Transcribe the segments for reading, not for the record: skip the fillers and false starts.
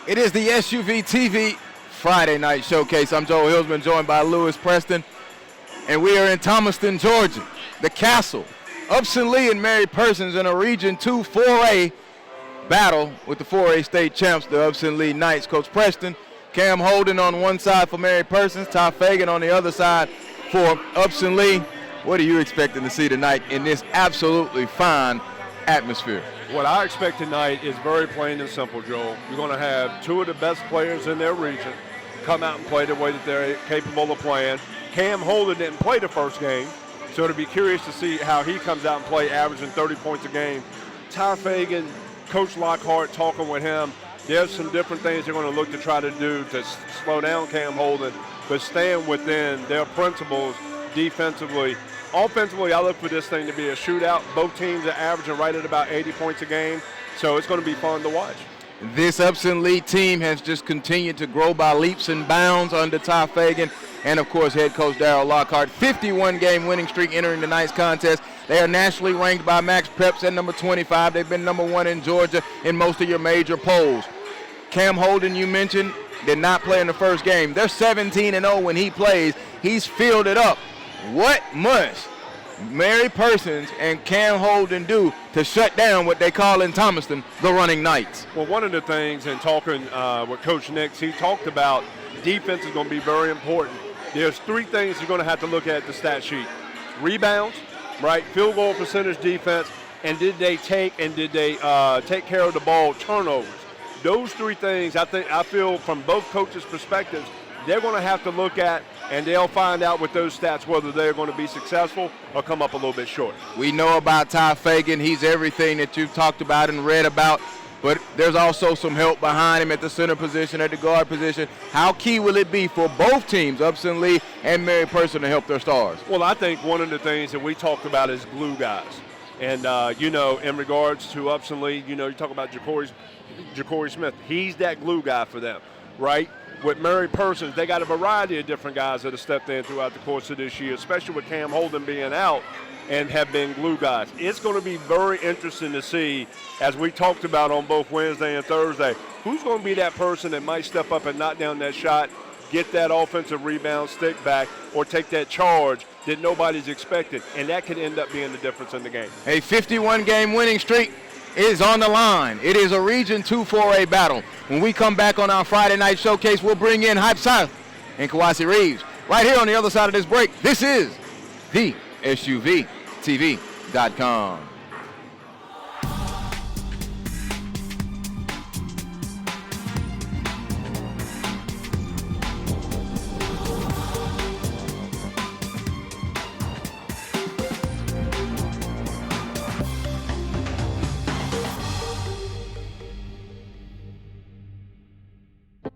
It is the SUVtv Friday night showcase. I'm Joel Hillsman, joined by Lewis Preston, and we are in Thomaston, Georgia, the Castle. Upson-Lee and Mary Persons in a Region 2 4A battle with the 4A state champs, the Upson-Lee Knights. Coach Preston, Cam Holden on one side for Mary Persons, Ty Fagan on the other side for Upson-Lee. What are you expecting to see tonight in this absolutely fine atmosphere? What I expect tonight is very plain and simple, Joel. You're going to have two of the best players in their region come out and play the way that they're capable of playing. Cam Holden didn't play the first game, so it'll be curious to see how he comes out and play, averaging 30 points a game. Ty Fagan, Coach Lockhart talking with him. There's some different things they're going to look to try to do to slow down Cam Holden, but staying within their principles defensively. Offensively, I look for this thing to be a shootout. Both teams are averaging right at about 80 points a game, so it's going to be fun to watch. This Upson-Lee team has just continued to grow by leaps and bounds under Ty Fagan and, of course, head coach Darryl Lockhart. 51-game winning streak entering tonight's contest. They are nationally ranked by Max Preps at number 25. They've been number 1 in Georgia in most of your major polls. Cam Holden, you mentioned, did not play in the first game. They're 17-0 when he plays. He's filled it up. What must Mary Persons and Cam Holden do to shut down what they call in Thomaston the running Knights? Well, one of the things in talking with Coach Nix, he talked about defense is going to be very important. There's three things you're going to have to look at the stat sheet. Rebounds, right, field goal percentage, defense, and did they take care of the ball, turnovers. Those three things, I feel from both coaches' perspectives, they're going to have to look at, and they'll find out with those stats whether they're going to be successful or come up a little bit short. We know about Ty Fagan. He's everything that you've talked about and read about, but there's also some help behind him at the center position, at the guard position. How key will it be for both teams, Upson-Lee and Mary Persons, to help their stars? Well, I think one of the things that we talked about is glue guys. And, in regards to Upson-Lee, you talk about Ja'Cory Smith. He's that glue guy for them, right? With Mary Persons, they got a variety of different guys that have stepped in throughout the course of this year, especially with Cam Holden being out and have been glue guys. It's going to be very interesting to see, as we talked about on both Wednesday and Thursday, who's going to be that person that might step up and knock down that shot, get that offensive rebound, stick back, or take that charge that nobody's expected, and that could end up being the difference in the game. A 51-game winning streak is on the line. It is a Region 2 4A battle. When we come back on our Friday night showcase, we'll bring in Hype South and Kawasi Reeves. Right here on the other side of this break, this is the SUVtv.com.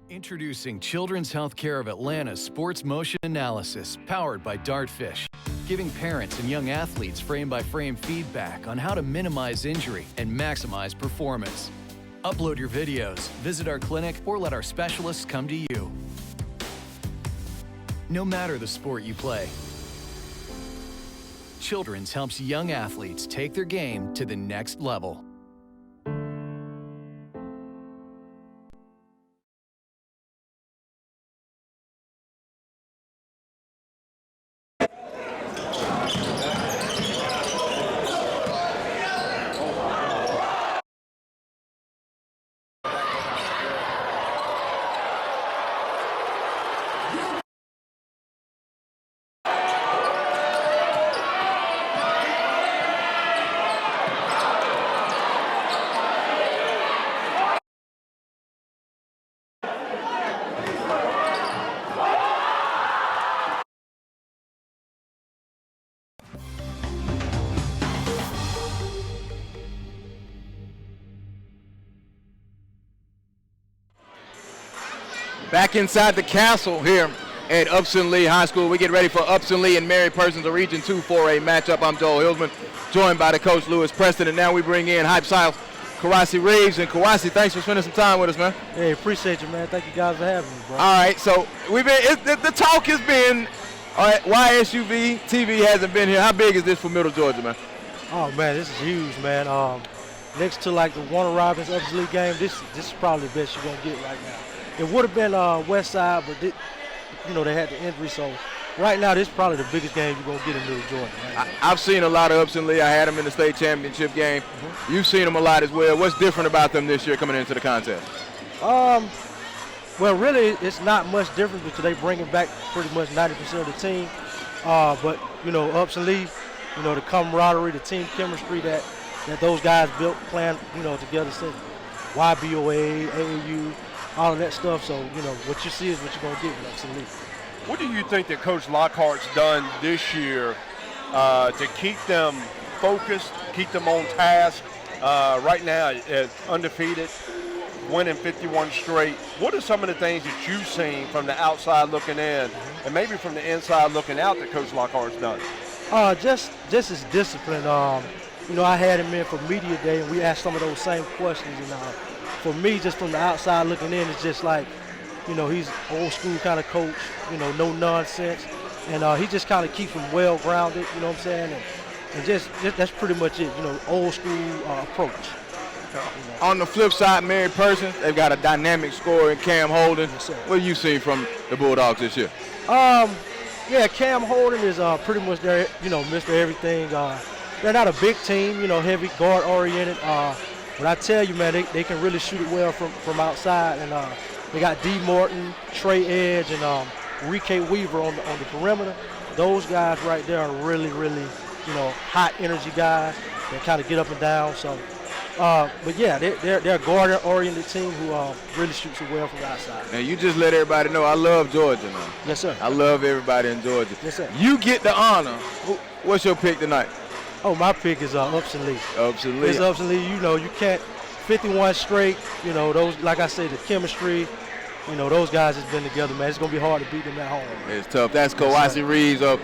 Introducing Children's Healthcare of Atlanta's Sports Motion Analysis, powered by Dartfish, giving parents and young athletes frame-by-frame feedback on how to minimize injury and maximize performance. Upload your videos, visit our clinic, or let our specialists come to you. No matter the sport you play, Children's helps young athletes take their game to the next level. Back inside the castle here at Upson-Lee High School. We get ready for Upson-Lee and Mary Persons, a Region 2 4A matchup. I'm Joel Hillsman, joined by the coach Lewis Preston, and now we bring in Hype South, Kawasi Reeves. And Kawasi, thanks for spending some time with us, man. Hey, appreciate you, man. Thank you guys for having me, bro. All right, so the talk has been, all right, why SUVtv hasn't been here? How big is this for Middle Georgia, man? Oh, man, this is huge, man. next to like the Warner Robins Upson-Lee game, this is probably the best you're gonna get right now. It would have been West Side, but they had the injury, so right now this is probably the biggest game you're gonna get in Middle Georgia. Right I've seen a lot of Upson-Lee. I had them in the state championship game. You've seen them a lot as well. What's different about them this year coming into the contest? Well, really, it's not much different because they bringing back pretty much 90% of the team. But Upson-Lee, the camaraderie, the team chemistry that those guys built, playing, together since YBOA, AAU, all of that stuff. So, what you see is what you're going to get with Upson-Lee. What do you think that Coach Lockhart's done this year to keep them focused, keep them on task? Right now, undefeated, winning 51 straight. What are some of the things that you've seen from the outside looking in, and maybe from the inside looking out, that Coach Lockhart's done? Just his discipline. I had him in for media day, and we asked some of those same questions. And for me, just from the outside looking in, it's just like, he's old school kind of coach. No nonsense, and he just kind of keeps them well grounded. You know what I'm saying? And just that's pretty much it. Old school approach. On the flip side, Mary Persons, they've got a dynamic scorer in Cam Holden. Yes, sir. What have you seen from the Bulldogs this year? Yeah, Cam Holden is pretty much their, Mr. Everything. They're not a big team, heavy guard oriented. But I tell you, man, they can really shoot it well from outside. And they got D. Morton, Trey Edge, and Rike Weaver on the perimeter. Those guys right there are really, really, hot energy guys that kind of get up and down. So. But yeah, they're a guard-oriented team who really shoots it well from the outside. And you just let everybody know I love Georgia, man. Yes, sir. I love everybody in Georgia. Yes, sir. You get the honor. What's your pick tonight? Oh, my pick is Upson-Lee. Upson-Lee. It's Upson-Lee. You can't 51 straight. Those, like I say, the chemistry. Those guys has been together, man. It's gonna be hard to beat them at home. It's tough. That's Kawasi Reeves of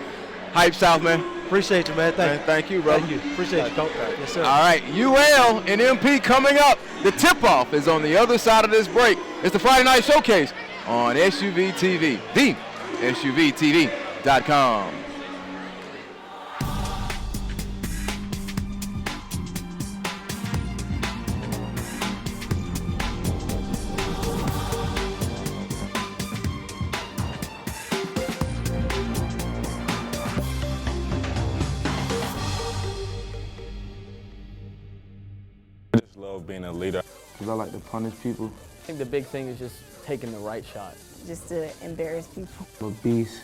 Hype South, man. Appreciate you, man. Thank you, brother. Thank you. Appreciate you, Coach. Yes, sir. All right, UL and MP coming up. The tip-off is on the other side of this break. It's the Friday Night Showcase on SUVtv, the SUVtv.com. Being a leader. Because I like to punish people. I think the big thing is just taking the right shot. Just to embarrass people. I'm a beast.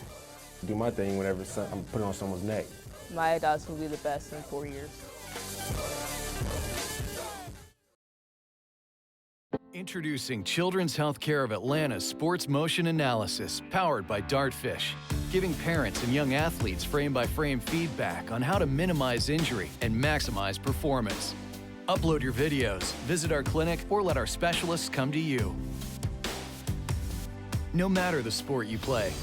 Do my thing whenever I'm putting on someone's neck. My dogs will be the best in 4 years. Introducing Children's Healthcare of Atlanta's Sports Motion Analysis, powered by Dartfish, giving parents and young athletes frame-by-frame feedback on how to minimize injury and maximize performance. Upload your videos, visit our clinic, or let our specialists come to you. No matter the sport you play,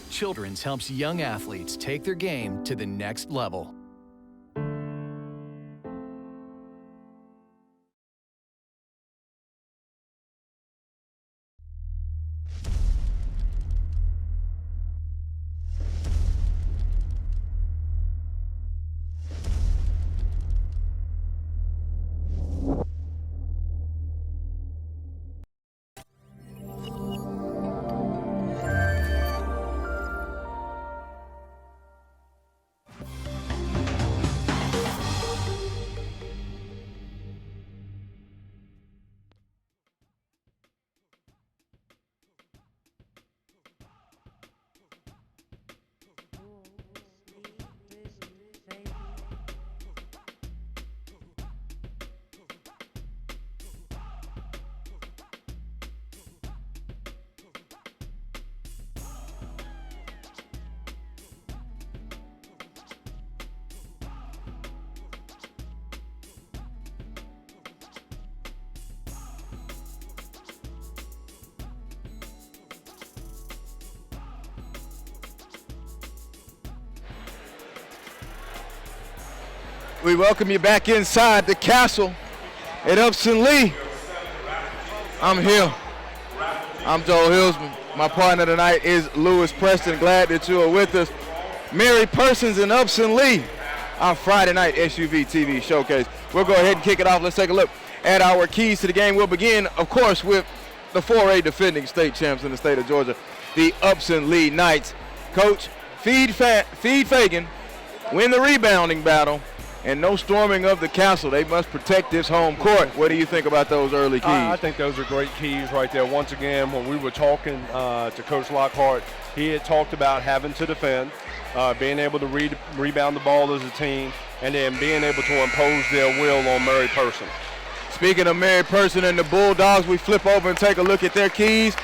Children's helps young athletes take their game to the next level. We welcome you back inside the castle at Upson-Lee. I'm here. I'm Joel Hillsman. My partner tonight is Lewis Preston. Glad that you are with us. Mary Persons and Upson-Lee. our Friday night SUVtv showcase. We'll go ahead and kick it off. Let's take a look at our keys to the game. We'll begin, of course, with the 4A defending state champs in the state of Georgia, the Upson-Lee Knights. Coach, feed Fagan, win the rebounding battle, and no storming of the castle. They must protect this home court. What do you think about those early keys? I think those are great keys right there. Once again, when we were talking to Coach Lockhart, he had talked about having to defend, being able to rebound the ball as a team, and then being able to impose their will on Mary Person. Speaking of Mary Person and the Bulldogs, we flip over and take a look at their keys.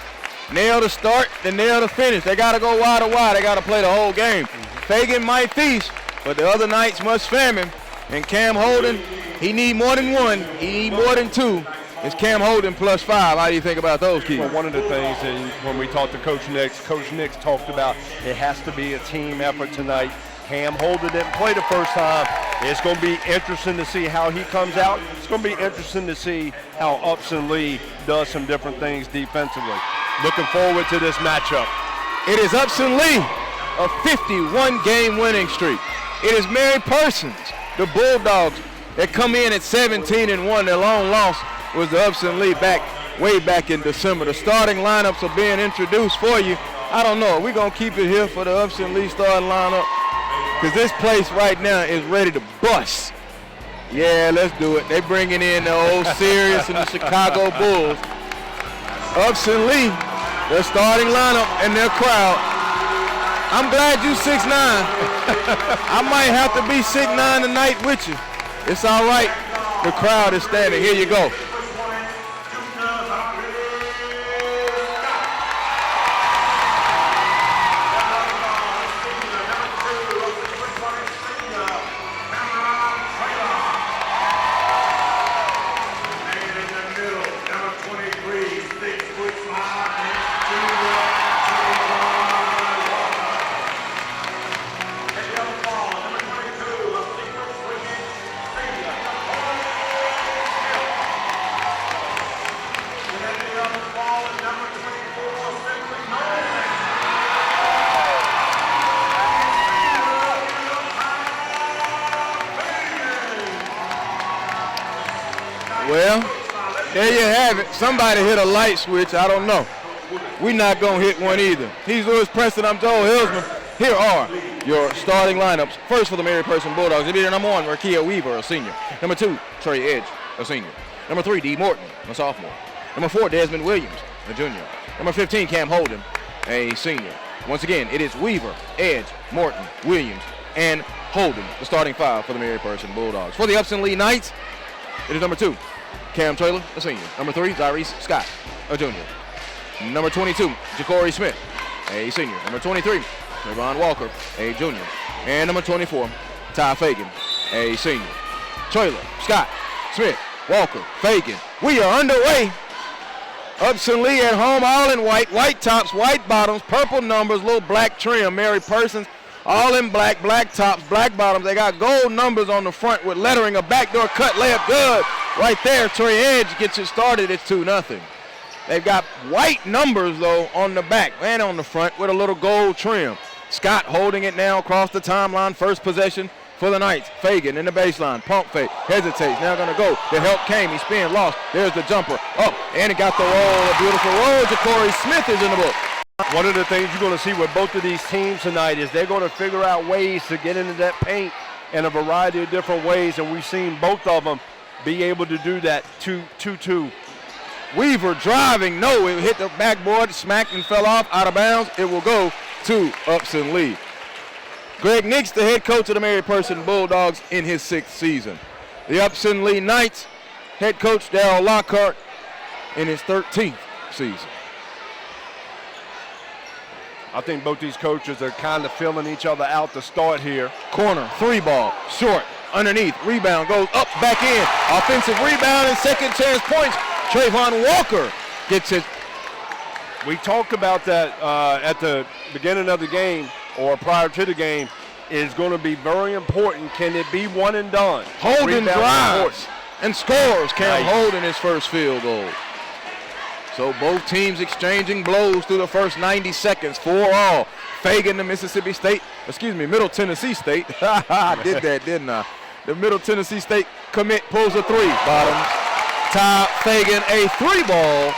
Nail to start, then nail to finish. They got to go wide or wide. They got to play the whole game. Fagan might feast, but the other Knights must famine. And Cam Holden, he need more than one. He need more than two. It's Cam Holden +5. How do you think about those keys? Well, one of the things that when we talked to Coach Nix talked about it has to be a team effort tonight. Cam Holden didn't play the first time. It's going to be interesting to see how he comes out. It's going to be interesting to see how Upson-Lee does some different things defensively. Looking forward to this matchup. It is Upson-Lee, a 51-game winning streak. It is Mary Persons, the Bulldogs, that come in at 17-1. Their long loss was the Upson-Lee way back in December. The starting lineups are being introduced for you. I don't know. We're going to keep it here for the Upson-Lee starting lineup because this place right now is ready to bust. Yeah, let's do it. They bringing in the old Sirius and the Chicago Bulls. Upson-Lee, their starting lineup and their crowd. I'm glad you 6'9". I might have to be 6'9" tonight with you. It's all right. The crowd is standing. Here you go. Well, there you have it. Somebody hit a light switch. I don't know. We're not going to hit one either. He's Lewis Preston. I'm Joel Hilsman. Here are your starting lineups. First for the Mary Person Bulldogs. It'll be number 1, Rakia Weaver, a senior. Number 2, Trey Edge, a senior. Number 3, D. Morton, a sophomore. Number 4, Desmond Williams, a junior. Number 15, Cam Holden, a senior. Once again, it is Weaver, Edge, Morton, Williams, and Holden, the starting 5 for the Mary Person Bulldogs. For the Upson-Lee Knights, it is number 2, Cam Taylor, a senior. Number 3, Zyrese Scott, a junior. Number 22, Ja'Cory Smith, a senior. Number 23, Trayvon Walker, a junior. And number 24, Ty Fagan, a senior. Taylor, Scott, Smith, Walker, Fagan. We are underway. Upson-Lee at home, all in white. White tops, white bottoms, purple numbers, little black trim. Mary Persons, all in black, black tops, black bottoms. They got gold numbers on the front with lettering, a backdoor cut, layup good. Right there, Trey Edge gets it started. It's 2-0. They've got white numbers, though, on the back and on the front with a little gold trim. Scott holding it now across the timeline. First possession for the Knights. Fagan in the baseline. Pump fake. Hesitates. Now going to go. The help came. He's being lost. There's the jumper. Up. And he got the roll. A beautiful roll. Ja'Cory Smith is in the book. One of the things you're going to see with both of these teams tonight is they're going to figure out ways to get into that paint in a variety of different ways, and we've seen both of them be able to do that 2-2. Weaver driving. No, it hit the backboard, smacked and fell off, out of bounds. It will go to Upson-Lee. Greg Nix, the head coach of the Mary Person Bulldogs in his 6th season. The Upson-Lee Knights, head coach Darryl Lockhart in his 13th season. I think both these coaches are kind of filling each other out to start here. Corner, 3 ball, short, underneath, rebound, goes up, back in. Offensive rebound and second chance points. Trayvon Walker gets his. We talked about that at the beginning of the game or prior to the game. Is going to be very important. Can it be one and done? Holden drives and scores. Cam Holden his first field goal. So both teams exchanging blows through the first 90 seconds. 4 all. Fagan, the Mississippi State Middle Tennessee State. I did that, didn't I? The Middle Tennessee State commit pulls a three. Bottoms. Ty Fagan, a 3-ball.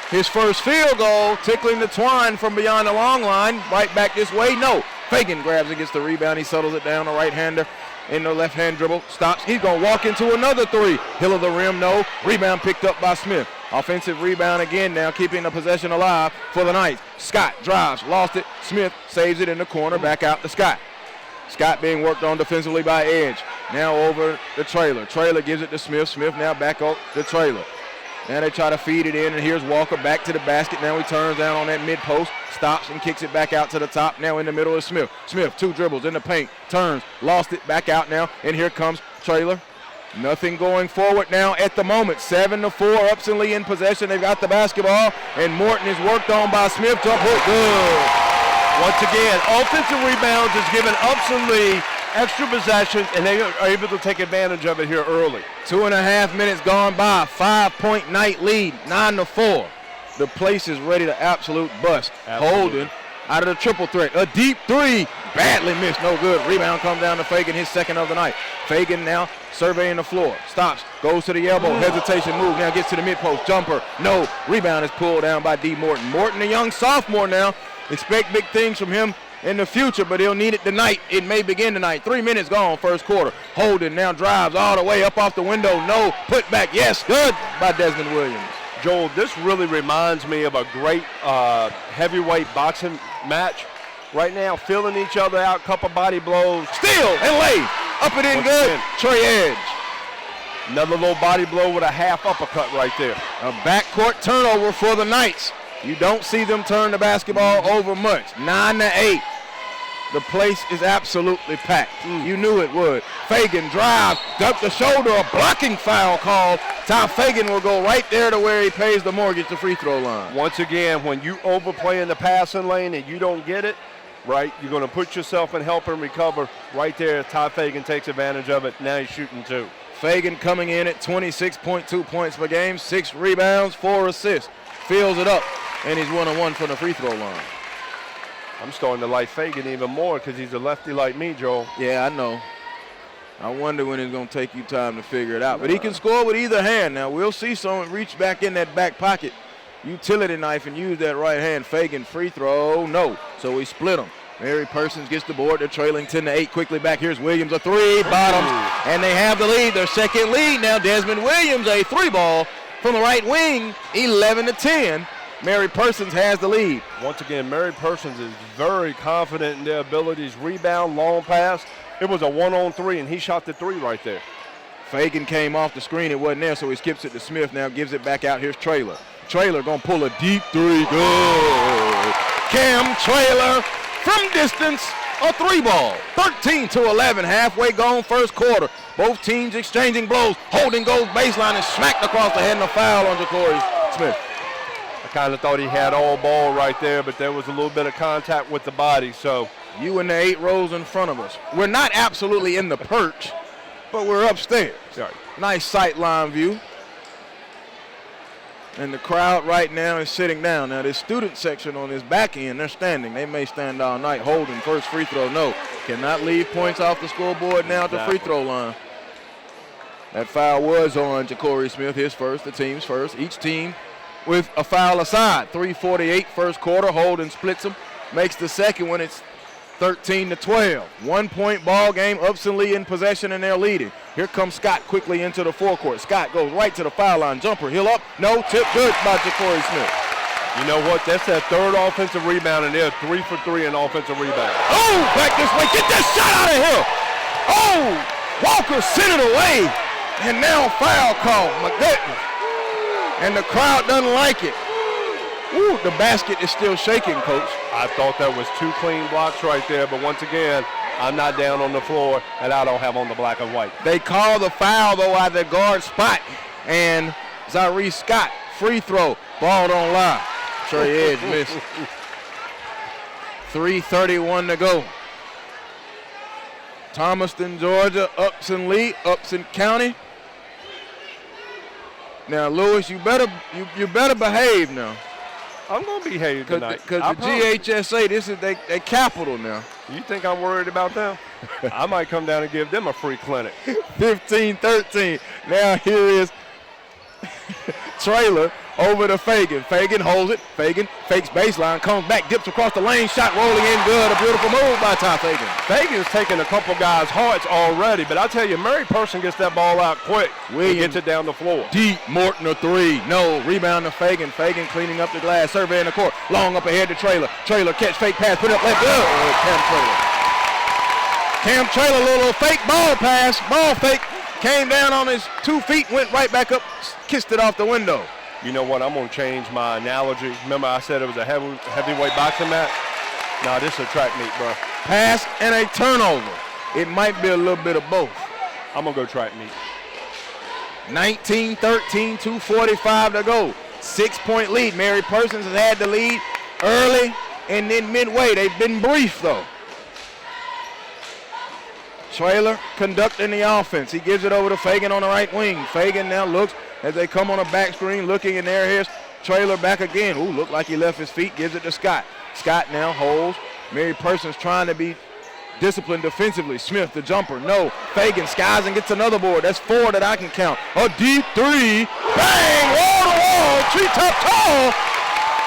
His first field goal, tickling the twine from beyond the long line. Right back this way. No. Fagan grabs and gets the rebound. He settles it down. The right-hander in the left-hand dribble. Stops. He's going to walk into another three. Hill of the rim, no. Rebound picked up by Smith. Offensive rebound again now, keeping the possession alive for the Knights. Scott drives, lost it. Smith saves it in the corner, back out to Scott. Scott being worked on defensively by Edge. Now over the Trailer. Trailer gives it to Smith. Smith now back up the Trailer. Now they try to feed it in, and here's Walker back to the basket. Now he turns down on that mid-post, stops and kicks it back out to the top. Now in the middle is Smith. Smith, 2 dribbles in the paint, turns, lost it, back out now, and here comes Trailer. Nothing going forward now at the moment. 7-4, Upson-Lee in possession. They've got the basketball, and Morton is worked on by Smith. Jump hook, good. Once again, offensive rebounds is giving Upson-Lee extra possessions, and they are able to take advantage of it here early. 2.5 minutes gone by. 5-point Knight lead, 9-4. The place is ready to absolute bust. Absolutely. Holden out of the triple threat. A deep three. Badly missed. No good. Rebound comes down to Fagan, his second of the night. Fagan now surveying the floor. Stops. Goes to the elbow. Hesitation move. Now gets to the mid-post. Jumper. No. Rebound is pulled down by D. Morton. Morton, a young sophomore now. Expect big things from him in the future, but he'll need it tonight. It may begin tonight. 3 minutes gone, first quarter. Holden now drives all the way up off the window. No. Put back. Yes. Good by Desmond Williams. Joel, this really reminds me of a great heavyweight boxing match. Right now, feeling each other out, couple body blows. Steal and lay. Up and in good. Trey Edge. Another little body blow with a half uppercut right there. A backcourt turnover for the Knights. You don't see them turn the basketball over much. 9-8. The place is absolutely packed. You knew it would. Fagan drives, up the shoulder, a blocking foul call. Ty Fagan will go right there to where he pays the mortgage, the free throw line. Once again, when you overplay in the passing lane and you don't get it, right, you're going to put yourself in help and recover. Right there, Ty Fagan takes advantage of it. Now he's shooting 2. Fagan coming in at 26.2 points per game, 6 rebounds, 4 assists. Fills it up, and he's 1-1 from the free throw line. I'm starting to like Fagan even more because he's a lefty like me, Joel. Yeah, I know. I wonder when it's going to take you time to figure it out. But he can score with either hand. Now, we'll see someone reach back in that back pocket, utility knife, and use that right hand. Fagan free throw, no. So we split them. Mary Persons gets the board. They're trailing 10-8. Quickly back. Here's Williams, a 3, bottoms. And they have the lead, their second lead. Now Desmond Williams, a 3-ball from the right wing, 11-10. Mary Persons has the lead. Once again, Mary Persons is very confident in their abilities. Rebound, long pass. It was a 1-on-3, and he shot the 3 right there. Fagan came off the screen. It wasn't there, so he skips it to Smith. Now gives it back out. Here's Trailer. Trailer going to pull a deep 3. Good. Cam Trailer from distance, a 3-ball. 13-11, halfway gone first quarter. Both teams exchanging blows. Holden goes baseline and smacked across the head, and a foul on Ja'Cory Smith. I kind of thought he had all ball right there, but there was a little bit of contact with the body. So you in the 8 rows in front of us. We're not absolutely in the perch, but we're upstairs. Sorry. Nice sight line view. And the crowd right now is sitting down. Now, this student section on this back end, they're standing. They may stand all night. Holden, first free throw, no. Cannot leave points off the scoreboard now at the free throw line. That foul was on Ja'Cory Smith, his first, the team's first. Each team with a foul aside. 3:48 first quarter. Holden splits them, makes the second one. It's 13-12. 1-point ball game. Upson-Lee in possession, and they're leading. Here comes Scott quickly into the forecourt. Scott goes right to the foul line. Jumper, Hill up. No, tip good by Ja'Cory Smith. You know what? That's that third offensive rebound, and they're 3 for 3 in offensive rebound. Oh, back this way. Get that shot out of here. Oh, Walker sent it away. And now foul call. My goodness. And the crowd doesn't like it. Ooh, the basket is still shaking, Coach. I thought that was 2 clean blocks right there, but once again, I'm not down on the floor, and I don't have on the black and white. They call the foul, though, out of the guard spot. And Zyree Scott, free throw. Ball don't lie. Trey Edge missed. 3:31 to go. Thomaston, Georgia, Upson-Lee, Upson County. Now, Lewis, you better behave now. I'm going to behave tonight. Because the GHSA, this is their capital now. You think I'm worried about them? I might come down and give them a free clinic. 15-13. Now here is Traylor over to Fagan. Fagan holds it. Fagan fakes baseline, comes back, dips across the lane, shot rolling in good. A beautiful move by Ty Fagan. Fagan's taken a couple guys' hearts already, but I tell you, Mary Person gets that ball out quick. Williams gets it down the floor. Deep, Morton a three. No, rebound to Fagan. Fagan cleaning up the glass, surveying the court. Long up ahead to Traylor. Traylor catch, fake pass, put it up, left. Good. Cam Traylor. Cam Traylor, little fake ball pass, ball fake. Came down on his 2 feet, went right back up, kissed it off the window. You know what? I'm going to change my analogy. Remember I said it was a heavyweight boxing match? Nah, this is a track meet, bro. Pass and a turnover. It might be a little bit of both. I'm going to go track meet. 19-13, 2:45 to go. 6-point lead. Mary Persons has had the lead early and then midway. They've been brief, though. Traylor conducting the offense. He gives it over to Fagan on the right wing. Fagan now looks as they come on a back screen, looking in there. Here's Traylor back again. Ooh, looked like he left his feet. Gives it to Scott. Scott now holds. Mary Persons trying to be disciplined defensively. Smith, the jumper. No. Fagan skies and gets another board. That's 4 that I can count. A deep three. Bang! Wall to wall. Treetop tall.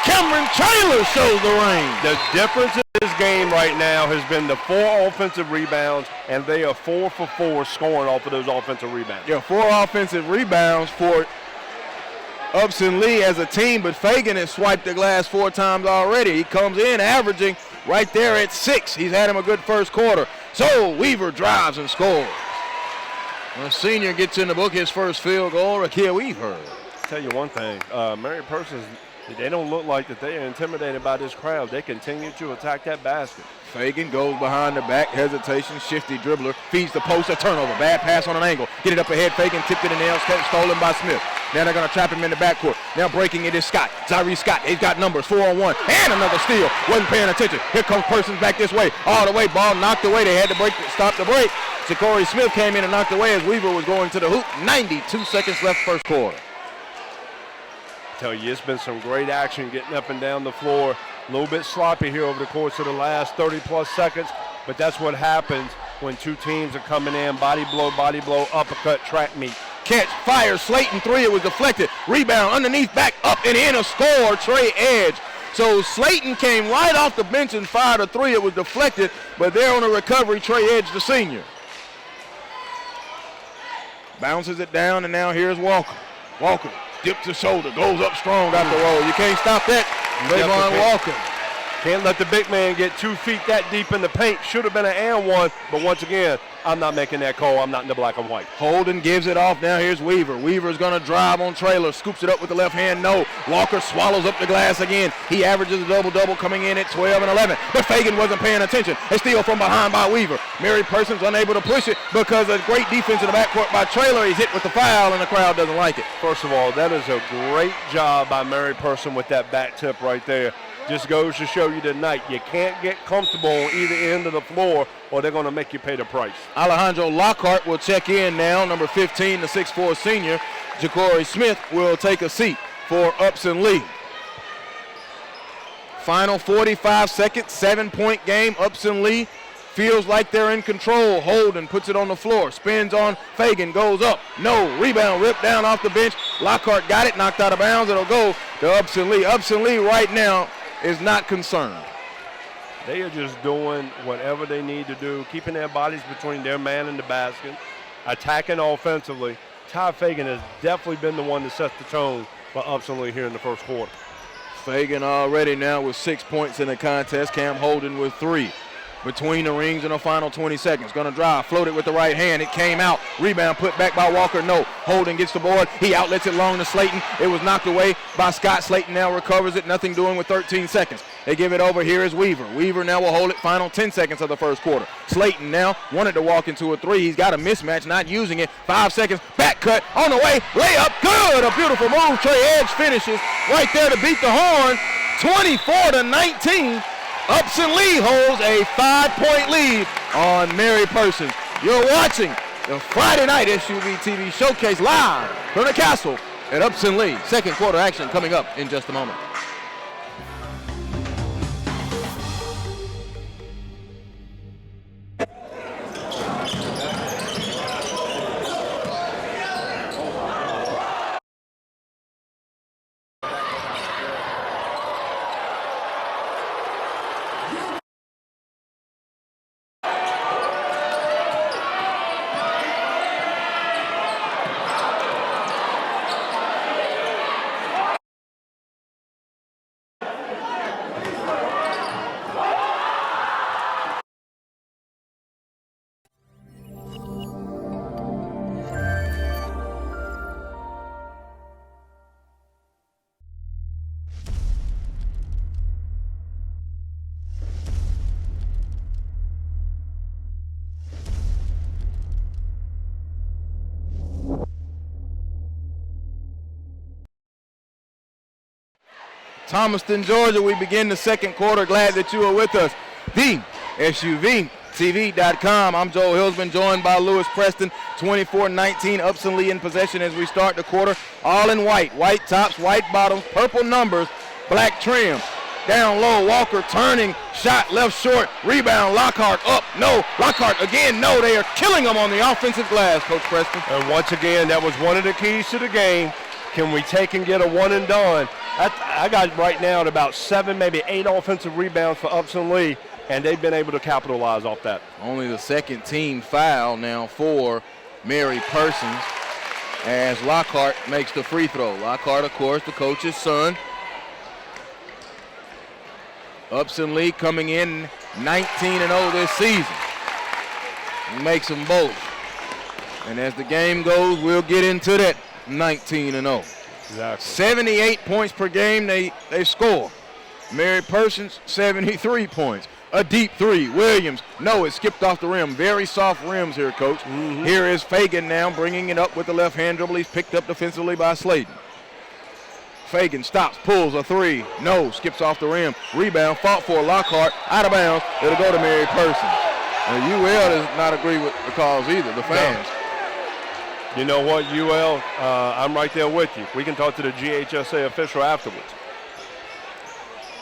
Cameron Traylor shows the range. The difference in this game right now has been the 4 offensive rebounds, and they are 4 for 4 scoring off of those offensive rebounds. Yeah, 4 offensive rebounds for Upson-Lee as a team, but Fagan has swiped the glass 4 times already. He comes in averaging right there at 6. He's had him a good first quarter. So Weaver drives and scores. The senior gets in the book his first field goal. Rakia Weaver. I'll tell you one thing, Mary Persons, they don't look like that they are intimidated by this crowd. They continue to attack that basket. Fagan goes behind the back, hesitation, shifty dribbler, feeds the post, a turnover, bad pass on an angle. Get it up ahead, Fagan tipped it in the air, stolen by Smith. Now they're going to trap him in the backcourt. Now breaking it is Scott, Zyree Scott. He's got numbers, 4-on-1, and another steal. Wasn't paying attention. Here comes Persons back this way, all the way, ball knocked away. They had to stop the break. Ja'Cory Smith came in and knocked away as Weaver was going to the hoop. 92 seconds left first quarter. Tell you, it's been some great action getting up and down the floor. A little bit sloppy here over the course of the last 30-plus seconds, but that's what happens when 2 teams are coming in, body blow, uppercut, track meet. Catch, fire, Slayton 3, it was deflected. Rebound, underneath, back, up, and in, a score, Trey Edge. So Slayton came right off the bench and fired a 3. It was deflected, but there on the recovery, Trey Edge, the senior. Bounces it down, and now here's Walker. Walker dips the shoulder, goes up strong out the roll. You can't stop that. Trayvon Walker. Can't let the big man get 2 feet that deep in the paint. Should have been an and one, but once again, I'm not making that call. I'm not in the black and white. Holden gives it off. Now here's Weaver. Weaver's going to drive on Traylor. Scoops it up with the left hand. No. Walker swallows up the glass again. He averages a double-double coming in at 12 and 11. But Fagan wasn't paying attention. A steal from behind by Weaver. Mary Persons unable to push it because of great defense in the backcourt by Traylor. He's hit with the foul, and the crowd doesn't like it. First of all, that is a great job by Mary Person with that back tip right there. Just goes to show you tonight, you can't get comfortable on either end of the floor or they're going to make you pay the price. Alejandro Lockhart will check in now, number 15, the 6'4 senior. Ja'Cory Smith will take a seat for Upson-Lee. Final 45 seconds, 7-point game. Upson-Lee feels like they're in control. Holden puts it on the floor, spins on Fagan, goes up. No, rebound, ripped down off the bench. Lockhart got it, knocked out of bounds. It'll go to Upson-Lee. Upson-Lee right now is not concerned. They are just doing whatever they need to do, keeping their bodies between their man and the basket, attacking offensively. Ty Fagan has definitely been the one to set the tone for Upson-Lee here in the first quarter. Fagan already now with 6 points in the contest. Cam Holden with 3. Between the rings in the final 20 seconds. Going to drive, float it with the right hand. It came out. Rebound put back by Walker. No. Holden gets the board. He outlets it long to Slayton. It was knocked away by Scott. Slayton now recovers it. Nothing doing with 13 seconds. They give it over. Here is Weaver. Weaver now will hold it. Final 10 seconds of the first quarter. Slayton now wanted to walk into a 3. He's got a mismatch, not using it. 5 seconds. Back cut. On the way. Layup. Good. A beautiful move. Trey Edge finishes right there to beat the horn. 24-19. Upson-Lee holds a 5-point lead on Mary Persons. You're watching the Friday night SUVtv showcase live from the castle at Upson-Lee. Second quarter action coming up in just a moment. Thomaston, Georgia. We begin the second quarter. Glad that you are with us. The SUVtv.com. I'm Joel Hillsman, joined by Lewis Preston. 24-19, Upson-Lee in possession as we start the quarter. All in white. White tops, white bottoms, purple numbers, black trim. Down low, Walker turning, shot left short, rebound, Lockhart up, no, Lockhart again, no. They are killing them on the offensive glass, Coach Preston. And once again, that was one of the keys to the game. Can we take and get a one and done? I got right now at about 7, maybe 8 offensive rebounds for Upson-Lee, and they've been able to capitalize off that. Only the second team foul now for Mary Persons as Lockhart makes the free throw. Lockhart, of course, the coach's son. Upson-Lee coming in 19-0 this season. He makes them both. And as the game goes, we'll get into that 19-0. Exactly. 78 points per game they score. Mary Persons, 73 points. A deep three. Williams, no, it skipped off the rim. Very soft rims here, Coach. Mm-hmm. Here is Fagan now bringing it up with the left hand dribble. He's picked up defensively by Slayton. Fagan stops, pulls a three. No, skips off the rim. Rebound, fought for Lockhart, out of bounds. It'll go to Mary Persons. UL does not agree with the calls either, the fans. No. You know what, UL, I'm right there with you. We can talk to the GHSA official afterwards.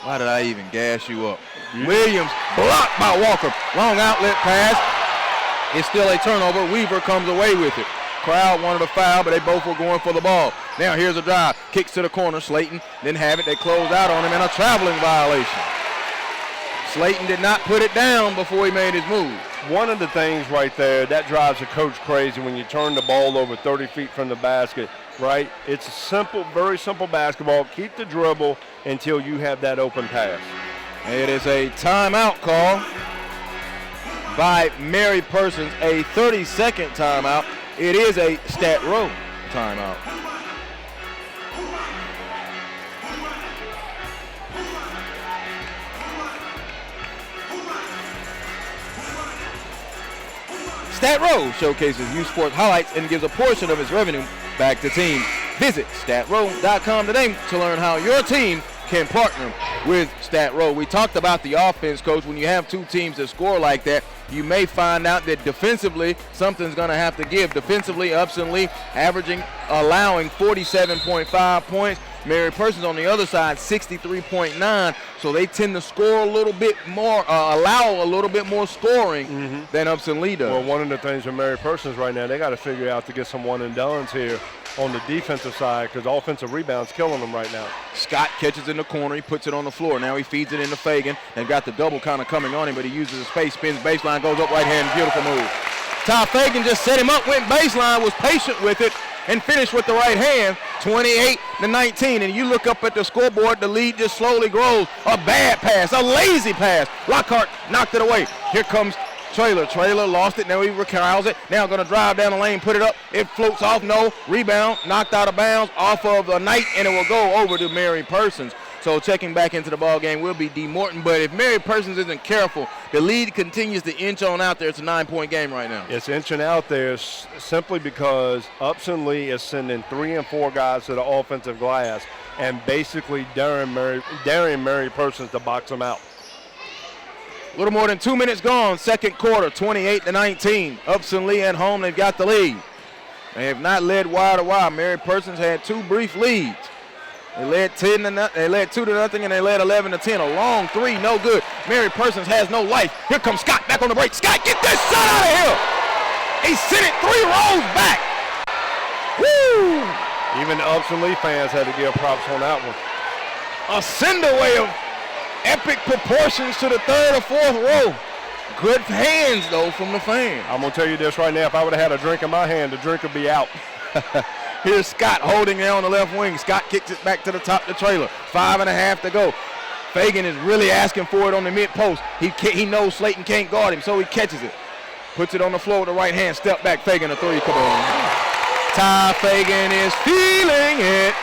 Why did I even gas you up? Williams blocked by Walker. Long outlet pass. It's still a turnover. Weaver comes away with it. Crowd wanted a foul, but they both were going for the ball. Now here's a drive. Kicks to the corner. Slayton didn't have it. They closed out on him and a traveling violation. Slayton did not put it down before he made his move. One of the things right there, that drives a coach crazy when you turn the ball over 30 feet from the basket, right? It's a simple, very simple basketball. Keep the dribble until you have that open pass. It is a timeout call by Mary Persons, a 30-second timeout. It is a stat row timeout. Stat Row showcases youth sports highlights and gives a portion of its revenue back to teams. Visit statrow.com today to learn how your team can partner with Stat Row. We talked about the offense, Coach. When you have two teams that score like that, you may find out that defensively something's going to have to give. Defensively, Upson-Lee allowing 47.5 points. Mary Persons on the other side, 63.9. So they tend to score a little bit more, allow a little bit more scoring than Upson-Lee does. Well, one of the things with Mary Persons right now, they got to figure out to get some one and dones here on the defensive side because offensive rebounds killing them right now. Scott catches in the corner. He puts it on the floor. Now he feeds it into Fagan. They've got the double kind of coming on him, but he uses his space, spins baseline, goes up right hand. Beautiful move. Ty Fagan just set him up, went baseline, was patient with it, and finished with the right hand, 28-19. And you look up at the scoreboard, the lead just slowly grows. A bad pass, a lazy pass. Lockhart knocked it away. Here comes Traylor. Traylor lost it, now he recals it. Now going to drive down the lane, put it up. It floats off, no. Rebound, knocked out of bounds off of the Knight, and it will go over to Mary Persons. So checking back into the ball game will be D. Morton. But if Mary Persons isn't careful, the lead continues to inch on out there. It's a 9-point game right now. It's inching out there simply because Upson-Lee is sending 3 and 4 guys to the offensive glass and basically daring Mary Persons to box them out. A little more than 2 minutes gone. Second quarter, 28-19. Upson-Lee at home. They've got the lead. They have not led wire to wire. Mary Persons had 2 brief leads. They led 2-0, and they led 11-10. A long three, no good. Mary Persons has no life. Here comes Scott back on the break. Scott, get this shot out of here. He sent it 3 rows back. Woo! Even the Upson-Lee fans had to give props on that one. A send-away of epic proportions to the 3rd or 4th row. Good hands, though, from the fans. I'm going to tell you this right now. If I would have had a drink in my hand, the drink would be out. Here's Scott holding it on the left wing. Scott kicks it back to the top of the trailer. 5.5 to go. Fagan is really asking for it on the mid-post. He knows Slayton can't guard him, so he catches it. Puts it on the floor with the right hand. Step back. Fagan, a 3. Come on. Ty Fagan is feeling it.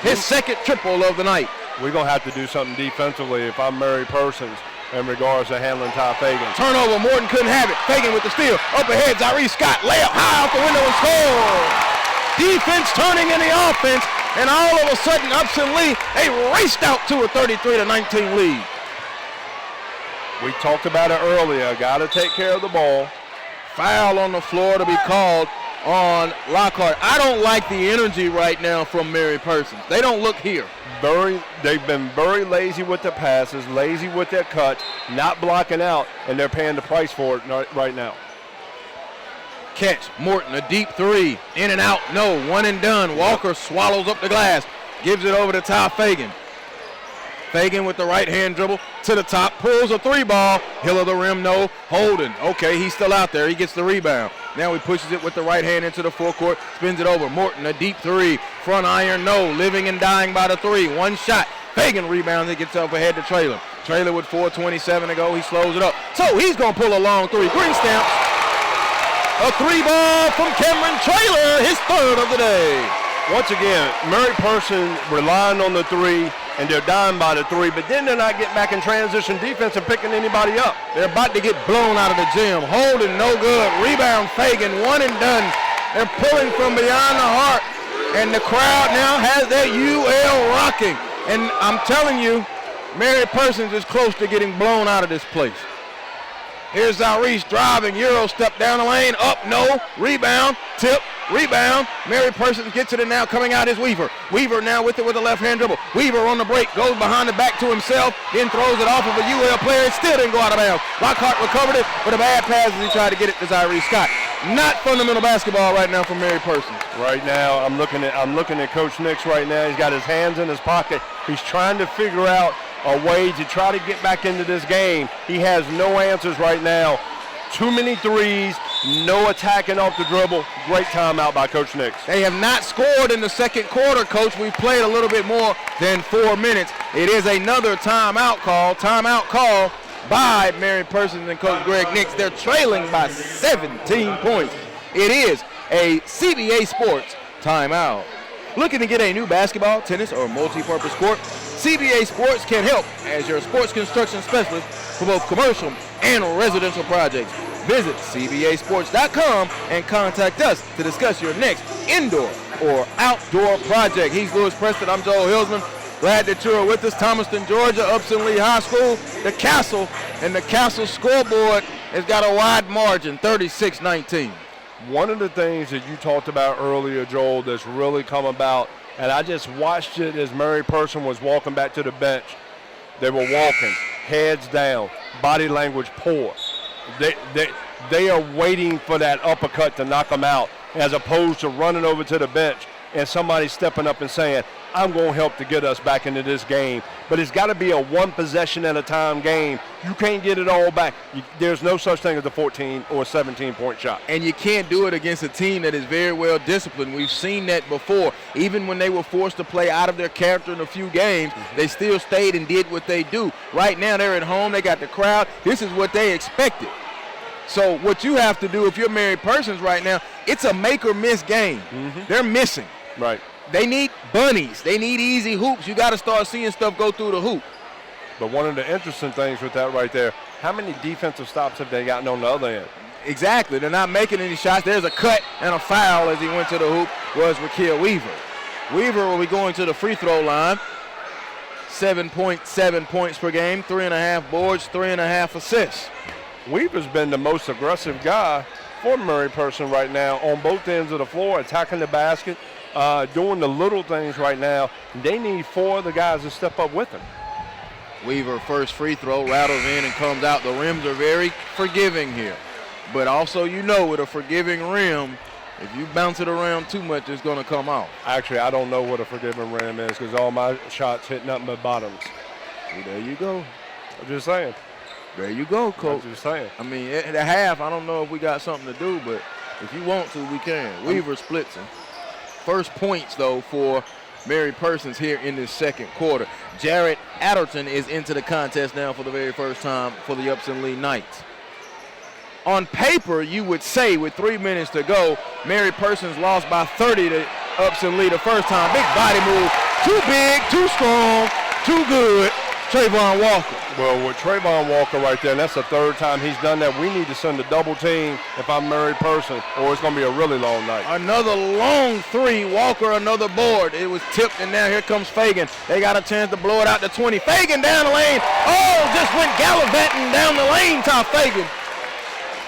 His second triple of the night. We're going to have to do something defensively if I'm Mary Persons in regards to handling Ty Fagan. Turnover. Morton couldn't have it. Fagan with the steal. Up ahead. Tyrese Scott. Layup high out the window and score. Defense turning in the offense, and all of a sudden, Upson-Lee, they raced out to a 33-19 lead. We talked about it earlier. Got to take care of the ball. Foul on the floor to be called on Lockhart. I don't like the energy right now from Mary Persons. They don't look here. They've been very lazy with their passes, lazy with their cuts, not blocking out, and they're paying the price for it right now. Catch, Morton, a deep three, in and out, no, one and done. Walker swallows up the glass, gives it over to Ty Fagan. Fagan with the right-hand dribble to the top, pulls a three ball, hill of the rim, no, Holden. Okay, he's still out there, he gets the rebound. Now he pushes it with the right hand into the forecourt, spins it over. Morton, a deep three, front iron, no, living and dying by the three, one shot. Fagan rebounds it, gets up ahead to Traylor. Traylor with 4:27 to go, he slows it up. So he's gonna pull a long three, green stamp. A three ball from Cameron Traylor, his third of the day. Once again, Mary Person relying on the three, and they're dying by the three, but then they're not getting back in transition defense and picking anybody up. They're about to get blown out of the gym. Holden, no good. Rebound, Fagan, one and done. They're pulling from beyond the arc, and the crowd now has their UL rocking. And I'm telling you, Mary Persons is close to getting blown out of this place. Here's Zaurice driving, Euro step down the lane, up, no, rebound, tip, rebound. Mary Persons gets it, and now coming out is Weaver. Weaver now with it with a left-hand dribble. Weaver on the break, goes behind the back to himself, then throws it off of a UL player. It still didn't go out of bounds. Lockhart recovered it, but a bad pass as he tried to get it to Zaurice Scott. Not fundamental basketball right now for Mary Persons. Right now, I'm looking at Coach Nix right now. He's got his hands in his pocket. He's trying to figure out a way to try to get back into this game. He has no answers right now. Too many threes, no attacking off the dribble. Great timeout by Coach Nix. They have not scored in the second quarter, Coach. We've played a little bit more than 4 minutes. It is another timeout call by Mary Persons and Coach Greg Nix. They're trailing by 17 points. It is a CBA Sports timeout. Looking to get a new basketball, tennis, or multi-purpose court? CBA Sports can help as your sports construction specialist for both commercial and residential projects. Visit cbasports.com and contact us to discuss your next indoor or outdoor project. He's Lewis Preston. I'm Joel Hilsman. Glad that you're with us. Thomaston, Georgia, Upson-Lee High School, the Castle, and the Castle scoreboard has got a wide margin, 36-19. One of the things that you talked about earlier, Joel, that's really come about, and I just watched it as Mary Person was walking back to the bench. They were walking, heads down, body language poor. They are waiting for that uppercut to knock them out, as opposed to running over to the bench and somebody stepping up and saying, I'm going to help to get us back into this game. But it's got to be a one possession at a time game. You can't get it all back. There's no such thing as a 14 or 17-point shot. And you can't do it against a team that is very well disciplined. We've seen that before. Even when they were forced to play out of their character in a few games, they still stayed and did what they do. Right now they're at home. They got the crowd. This is what they expected. So what you have to do if you're Mary Persons right now, it's a make or miss game. They're missing. Right. They need bunnies. They need easy hoops. You got to start seeing stuff go through the hoop. But one of the interesting things with that right there, how many defensive stops have they gotten on the other end? Exactly. They're not making any shots. There's a cut and a foul as he went to the hoop was Raquel Weaver. Weaver will be going to the free throw line. 7.7 points per game, 3.5 boards, 3.5 assists. Weaver's been the most aggressive guy for Mary Person right now on both ends of the floor, attacking the basket, doing the little things right now. They need 4 of the guys to step up with him. Weaver first free throw, rattles in and comes out. The rims are very forgiving here. But also, you know, with a forgiving rim, if you bounce it around too much, it's going to come off. Actually, I don't know what a forgiving rim is because all my shots hit nothing but bottoms. Well, there you go. I'm just saying. There you go, Coach. I'm just saying. I mean, at the half, I don't know if we got something to do, but if you want to, we can. Weaver splits him. First points, though, for Mary Persons here in this second quarter. Jarrett Adderton is into the contest now for the very first time for the Upson-Lee Knights. On paper, you would say with 3 minutes to go, Mary Persons lost by 30 to Upson-Lee the first time. Big body move. Too big, too strong, too good. Trayvon Walker. Well, with Trayvon Walker right there, and that's the third time he's done that, we need to send a double team if I'm Mary Person, or it's going to be a really long night. Another long three. Walker, another board. It was tipped, and now here comes Fagan. They got a chance to blow it out to 20. Fagan down the lane. Oh, just went gallivanting down the lane, Ty Fagan.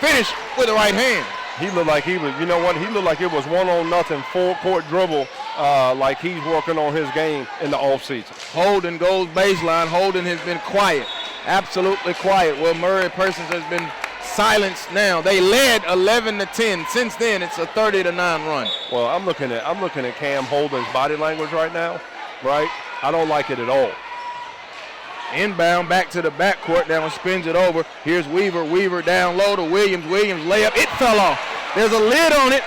Finished with the right hand. He looked like he was, you know what, he looked like it was 1-on-0 full-court dribble, like he's working on his game in the offseason. Holden goes baseline. Holden has been quiet, absolutely quiet. Well, Murray Persons has been silenced now. They led 11-10. Since then, it's a 30-9 run. Well, I'm looking at Cam Holden's body language right now, right? I don't like it at all. Inbound back to the backcourt. Now spins it over. Here's Weaver. Weaver down low to Williams. Williams layup. It fell off. There's a lid on it.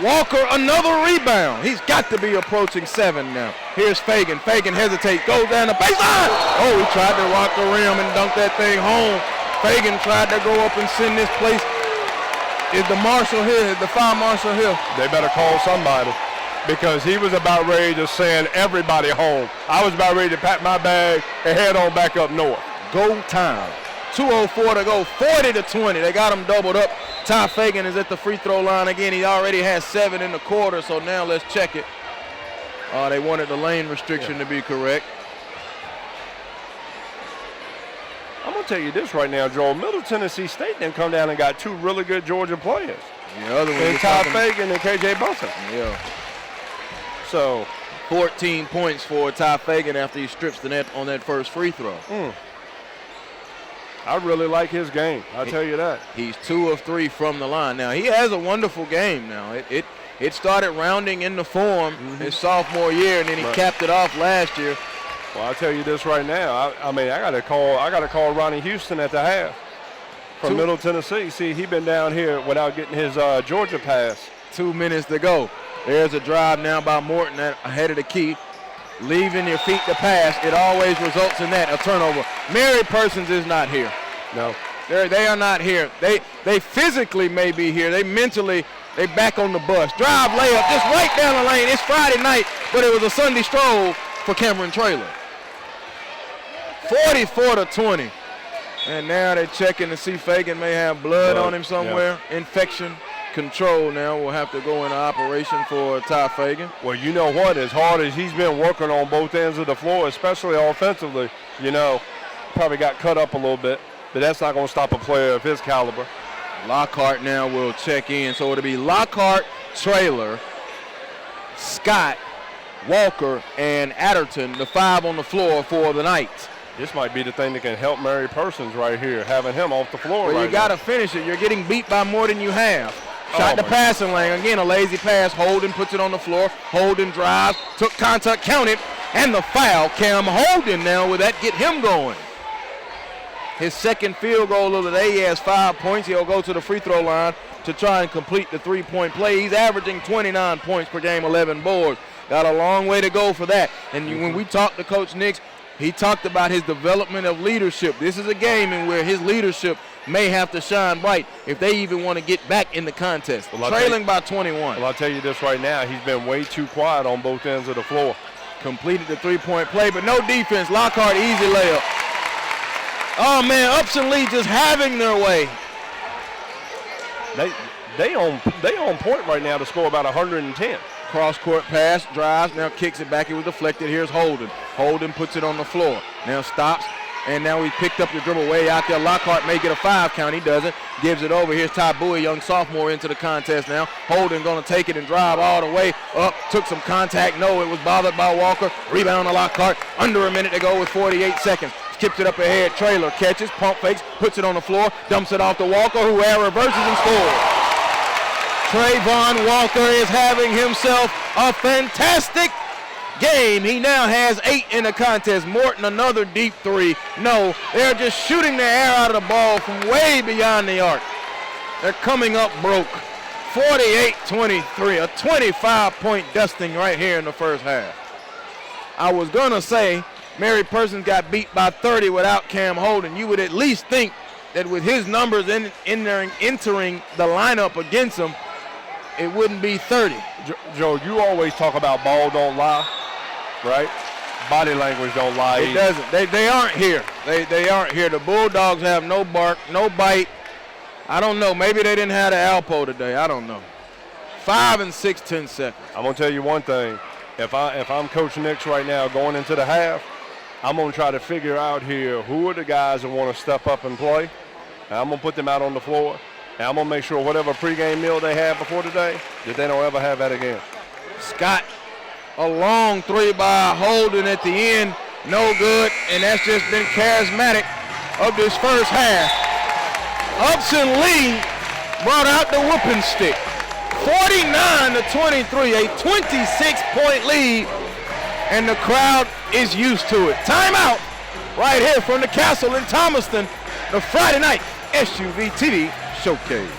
Walker, another rebound. He's got to be approaching 7 now. Here's Fagan. Fagan hesitates. Goes down the baseline. Oh, he tried to rock the rim and dunk that thing home. Fagan tried to go up and send this place. Is the marshal here? Is the fire marshal here? They better call somebody, because he was about ready to send everybody home. I was about ready to pack my bag and head on back up north. Go time. 2:04 to go, 40-20. They got him doubled up. Ty Fagan is at the free throw line again. He already has 7 in the quarter, so now let's check it. They wanted the lane restriction to be correct. I'm going to tell you this right now, Joel. Middle Tennessee State then come down and got 2 really good Georgia players. The other one and Ty Fagan and KJ Bunsen. Yeah. So 14 points for Ty Fagan after he strips the net on that first free throw. I really like his game. I'll tell you that. He's 2 of 3 from the line. Now, he has a wonderful game now. It started rounding into form his sophomore year, and then he capped it off last year. Well, I'll tell you this right now. I got to call Ronnie Houston at the half from Middle Tennessee. See, he been down here without getting his Georgia pass. 2 minutes to go. There's a drive now by Morton ahead of the key. Leaving your feet to pass, it always results in that, a turnover. Mary Persons is not here. No. They are not here. They physically may be here. They mentally, they back on the bus. Drive, layup, just right down the lane. It's Friday night, but it was a Sunday stroll for Cameron Traylor. 44-20. And now they're checking to see Fagan may have blood on him somewhere. Yeah. Infection control now will have to go into operation for Ty Fagan. Well, you know what? As hard as he's been working on both ends of the floor, especially offensively, probably got cut up a little bit, but that's not going to stop a player of his caliber. Lockhart now will check in. So it'll be Lockhart, Traylor, Scott, Walker, and Adderton, the 5 on the floor for the night. This might be the thing that can help Mary Persons right here, having him off the floor well, right you got to finish it. You're getting beat by more than you have. Shot the passing lane. Again, a lazy pass. Holden puts it on the floor. Holden drives, took contact, counted, and the foul. Cam Holden now, will that get him going? His second field goal of the day. He has 5 points. He'll go to the free throw line to try and complete the 3-point play. He's averaging 29 points per game, 11 boards. Got a long way to go for that. And when we talked to Coach Nix, he talked about his development of leadership. This is a game in where his leadership may have to shine bright if they even want to get back in the contest. Well, trailing by 21. Well, I'll tell you this right now. He's been way too quiet on both ends of the floor. Completed the 3-point play, but no defense. Lockhart, easy layup. Oh, man, Upson-Lee just having their way. They on point right now to score about 110. Cross-court pass, drives, now kicks it back. It was deflected. Here's Holden. Holden puts it on the floor. Now stops, and now he picked up the dribble way out there. Lockhart may get a 5 count. He doesn't. Gives it over. Here's Ty Bowie, young sophomore, into the contest now. Holden going to take it and drive all the way up. Took some contact. No, it was bothered by Walker. Rebound to Lockhart. Under a minute to go with 48 seconds. Skips it up ahead. Traylor catches, pump fakes, puts it on the floor, dumps it off to Walker, who air reverses and scores. Trayvon Walker is having himself a fantastic game. He now has 8 in the contest. Morton, another deep 3. No, they're just shooting the air out of the ball from way beyond the arc. They're coming up broke. 48-23, a 25-point dusting right here in the first half. I was going to say Mary Persons got beat by 30 without Cam Holden. You would at least think that with his numbers entering the lineup against him, it wouldn't be 30. Joe, you always talk about ball don't lie, right? body language don't lie. It doesn't. They aren't here. They aren't here. The Bulldogs have no bark, no bite. I don't know. Maybe they didn't have the Alpo today. I don't know. 5 and 6, 10 seconds. I'm gonna tell you one thing. If I'm Coach Nix right now going into the half, I'm gonna try to figure out here who are the guys that want to step up and play. And I'm gonna put them out on the floor. And I'm gonna make sure whatever pregame meal they had before today, that they don't ever have that again. Scott, a long three by Holden at the end, no good, and that's just been charismatic of this first half. Upson-Lee brought out the whooping stick. 49-23, a 26-point lead, and the crowd is used to it. Timeout right here from the Castle in Thomaston, the Friday night SUVtv Showcase.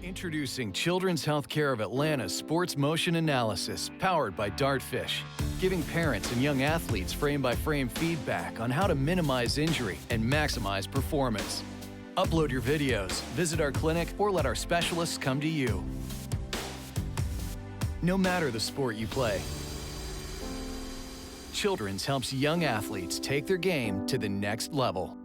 Introducing Children's Healthcare of Atlanta's Sports Motion Analysis, powered by Dartfish, giving parents and young athletes frame-by-frame feedback on how to minimize injury and maximize performance. Upload your videos, visit our clinic, or let our specialists come to you. No matter the sport you play, Children's helps young athletes take their game to the next level.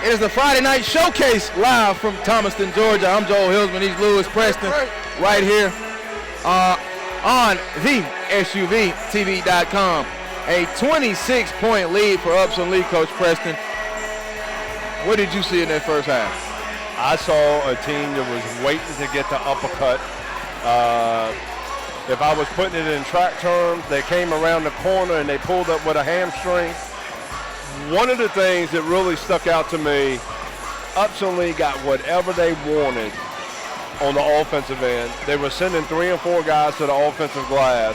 It is the Friday Night Showcase live from Thomaston, Georgia. I'm Joel Hillsman. He's Lewis Preston right here on the SUVtv.com. A 26-point lead for Upson-Lee, Coach Preston. What did you see in that first half? I saw a team that was waiting to get the uppercut. If I was putting it in track terms, they came around the corner and they pulled up with a hamstring. One of the things that really stuck out to me, Upson-Lee got whatever they wanted on the offensive end. They were sending 3 and 4 guys to the offensive glass.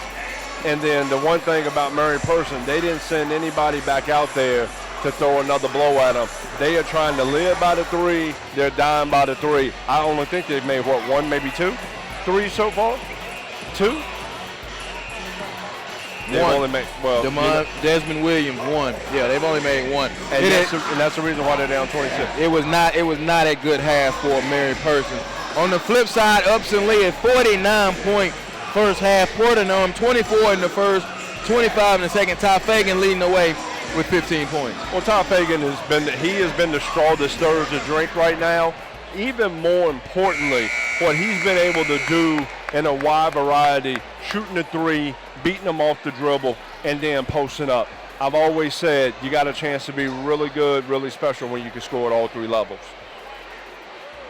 And then the one thing about Mary Person, they didn't send anybody back out there to throw another blow at them. They are trying to live by the 3. They're dying by the 3. I only think they've made, what, 1, maybe 2? 3 so far? 2? They've only made, well, Desmond Williams, 1. Yeah, they've only made 1. And that's the reason why they're down 26. It was not a good half for Mary Person. On the flip side, Upson-Lee at 49-point first half. Portenum 24 in the first, 25 in the second. Ty Fagan leading the way with 15 points. Well, Ty Fagan has been the straw that stirs the drink right now. Even more importantly, what he's been able to do in a wide variety, shooting the 3, beating them off the dribble, and then posting up. I've always said you got a chance to be really good, really special when you can score at all 3 levels.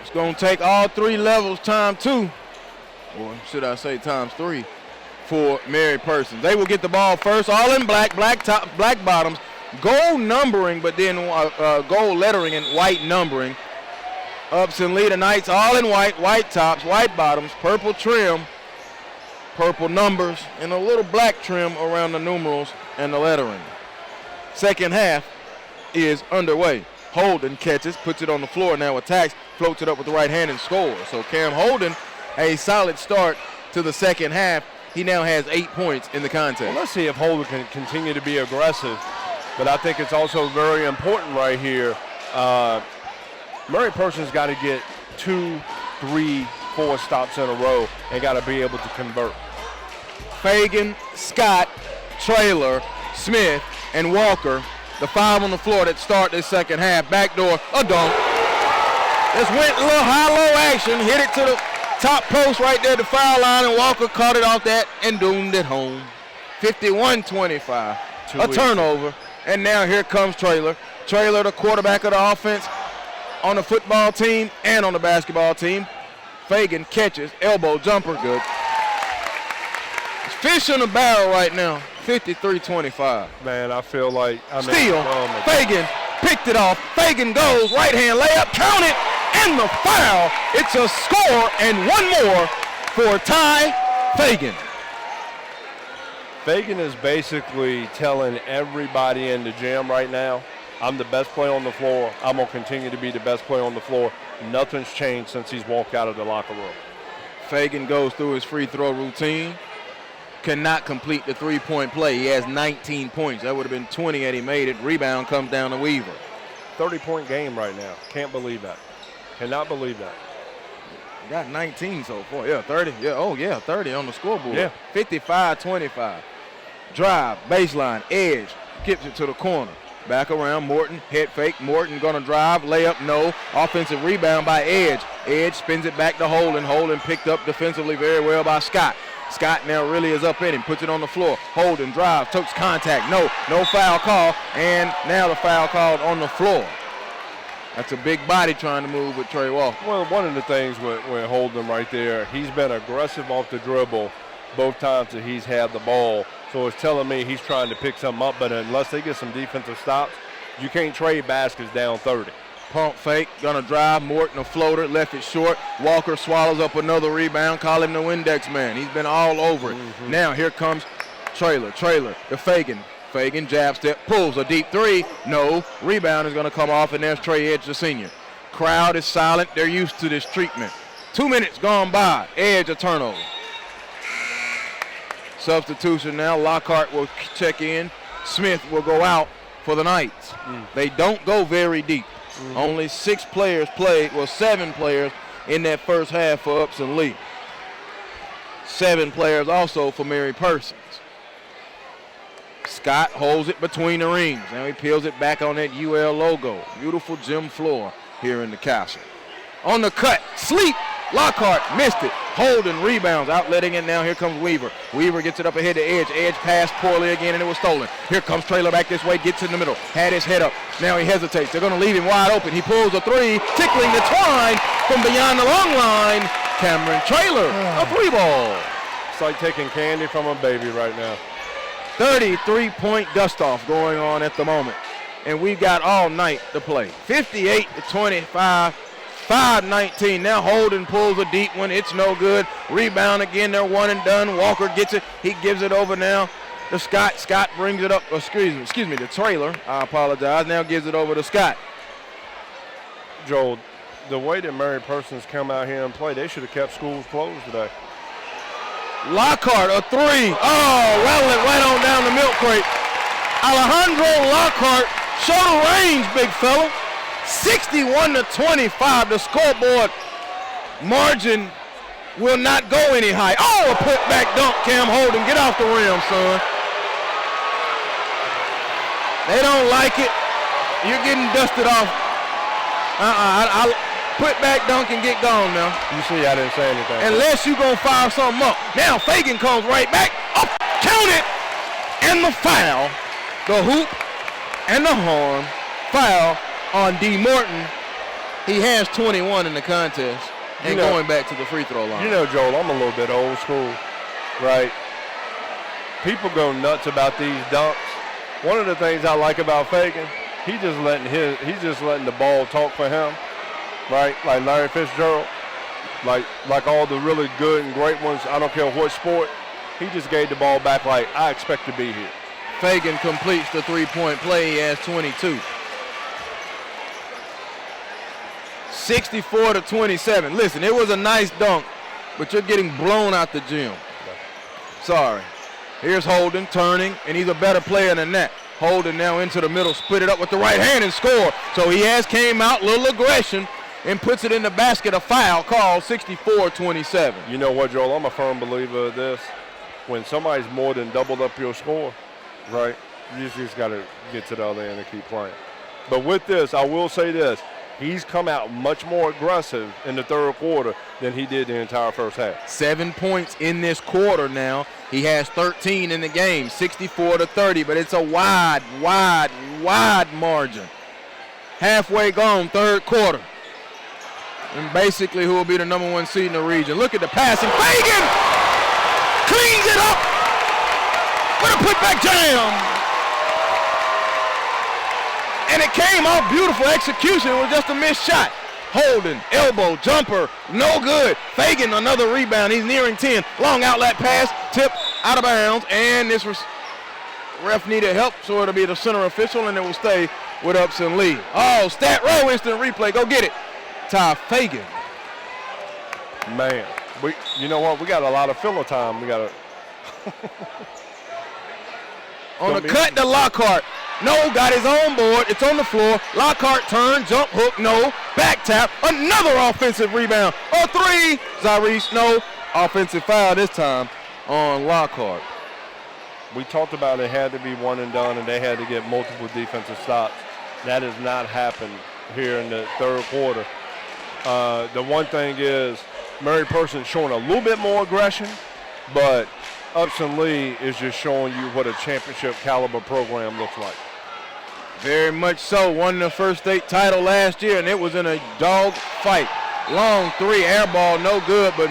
It's going to take all 3 levels times 2, or should I say times 3, for Mary Person. They will get the ball first, all in black top, black bottoms, gold numbering, but then gold lettering and white numbering. Upson-Lee, the Knights all in white tops, white bottoms, purple trim, purple numbers, and a little black trim around the numerals and the lettering. Second half is underway. Holden catches, puts it on the floor, now attacks, floats it up with the right hand and scores. So Cam Holden, a solid start to the second half. He now has 8 points in the contest. Well, let's see if Holden can continue to be aggressive. But I think it's also very important right here. Mary Person's got to get 2, 3, 4 stops in a row and got to be able to convert. Fagan, Scott, Traylor, Smith, and Walker, the 5 on the floor that start this second half. Backdoor, a dunk. Just went a little high-low action, hit it to the top post right there at the foul line, and Walker caught it off that and doomed it home. 51-25, a turnover. And now here comes Traylor. Traylor, the quarterback of the offense on the football team and on the basketball team. Fagan catches, elbow jumper, good. It's fish in the barrel right now, 53-25. Man, I feel like, Steal, Fagan picked it off. Fagan goes, right hand layup, count it, and the foul. It's a score and 1 more for Ty Fagan. Fagan is basically telling everybody in the gym right now, I'm the best player on the floor. I'm going to continue to be the best player on the floor. Nothing's changed since he's walked out of the locker room. Fagan goes through his free throw routine. Cannot complete the 3-point play. He has 19 points. That would have been 20 had he made it. Rebound comes down to Weaver. 30-point game right now. Can't believe that. Cannot believe that. Got 19 so far. Yeah, 30. Yeah, 30 on the scoreboard. Yeah. 55-25. Drive, baseline, edge, gets it to the corner. Back around, Morton, head fake. Morton gonna drive, layup, no. Offensive rebound by Edge. Edge spins it back to Holden. Holden picked up defensively very well by Scott. Scott now really is up in him, puts it on the floor. Holden drives, takes contact, no foul call, and now the foul called on the floor. That's a big body trying to move with Trey Walker. Well, one of the things with Holden right there, he's been aggressive off the dribble both times that he's had the ball. So it's telling me he's trying to pick something up, but unless they get some defensive stops, you can't trade baskets down 30. Pump fake, gonna drive, Morton a floater, left it short. Walker swallows up another rebound, call him the Windex man. He's been all over it. Now here comes Traylor to Fagan. Fagan jab step, pulls a deep 3, no. Rebound is gonna come off, and there's Trey Edge, the senior. Crowd is silent, they're used to this treatment. 2 minutes gone by, Edge a turnover. Substitution now, Lockhart will check in. Smith will go out for the Knights. They don't go very deep. Only 6 players played, 7 players in that first half for Upson-Lee. 7 players also for Mary Persons. Scott holds it between the rings. Now he peels it back on that UL logo. Beautiful gym floor here in the castle. On the cut, Sleep. Lockhart missed it. Holden rebounds, outletting it now. Here comes Weaver. Weaver gets it up ahead to Edge. Edge passed poorly again, and it was stolen. Here comes Traylor back this way, gets in the middle. Had his head up. Now he hesitates. They're going to leave him wide open. He pulls a three, tickling the twine from beyond the long line. Cameron Traylor, a three ball. It's like taking candy from a baby right now. 33-point dust-off going on at the moment. And we've got all night to play. 58-25. 5-19. Now Holden pulls a deep one. It's no good. Rebound again. They're one and done. Walker gets it. He gives it over now to Scott. Scott brings it up. Excuse me, to Traylor. I apologize. Now gives it over to Scott. Joel, the way that Mary Persons come out here and play, they should have kept schools closed today. Lockhart, a three. Oh, rattling right on down the milk crate. Alejandro Lockhart, show the range, big fella. 61-25, the scoreboard margin will not go any higher. Oh, a putback dunk, Cam Holden. Get off the rim, son. They don't like it. You're getting dusted off. I'll put back dunk and get gone now. You see, I didn't say anything. Unless you're going to fire something up. Now Fagan comes right back. Up, count it. And the foul. The hoop and the horn. Foul on D. Morton. He has 21 in the contest and going back to the free throw line. You know, Joel, I'm a little bit old school, right? People go nuts about these dunks. One of the things I like about Fagan, he's just letting the ball talk for him, right? Like Larry Fitzgerald, like all the really good and great ones, I don't care what sport, he just gave the ball back like, I expect to be here. Fagan completes the three-point play. He has 22. 64-27. Listen, it was a nice dunk, but you're getting blown out the gym. Sorry. Here's Holden turning, and he's a better player than that. Holden now into the middle, split it up with the right hand and score. So he has came out, little aggression, and puts it in the basket. A foul called, 64-27. You know what, Joel? I'm a firm believer of this. When somebody's more than doubled up your score, right, you just got to get to the other end and keep playing. But with this, I will say this. He's come out much more aggressive in the third quarter than he did the entire first half. 7 points in this quarter now. He has 13 in the game, 64-30, but it's a wide margin. Halfway gone, third quarter. And basically who will be the number one seed in the region. Look at the passing. Fagan cleans it up with a putback jam. And it came off beautiful execution. It was just a missed shot. Holden, elbow, jumper, no good. Fagan, another rebound. He's nearing 10. Long outlet pass, tip, out of bounds. And this ref needed help, so it'll be the center official, and it will stay with Upson-Lee. Oh, stat row, instant replay. Go get it. Ty Fagan. Man, you know what? We got a lot of filler time. We got to. On the cut to Lockhart. No, got his own board. It's on the floor. Lockhart turn, jump hook, no. Back tap, another offensive rebound. A three. Zyrese, no. Offensive foul this time on Lockhart. We talked about it had to be one and done, and they had to get multiple defensive stops. That has not happened here in the third quarter. The one thing is Mary Persons showing a little bit more aggression, but Upson-Lee is just showing you what a championship caliber program looks like. Very much so. Won the first state title last year, and it was in a dog fight. Long three, air ball, no good, but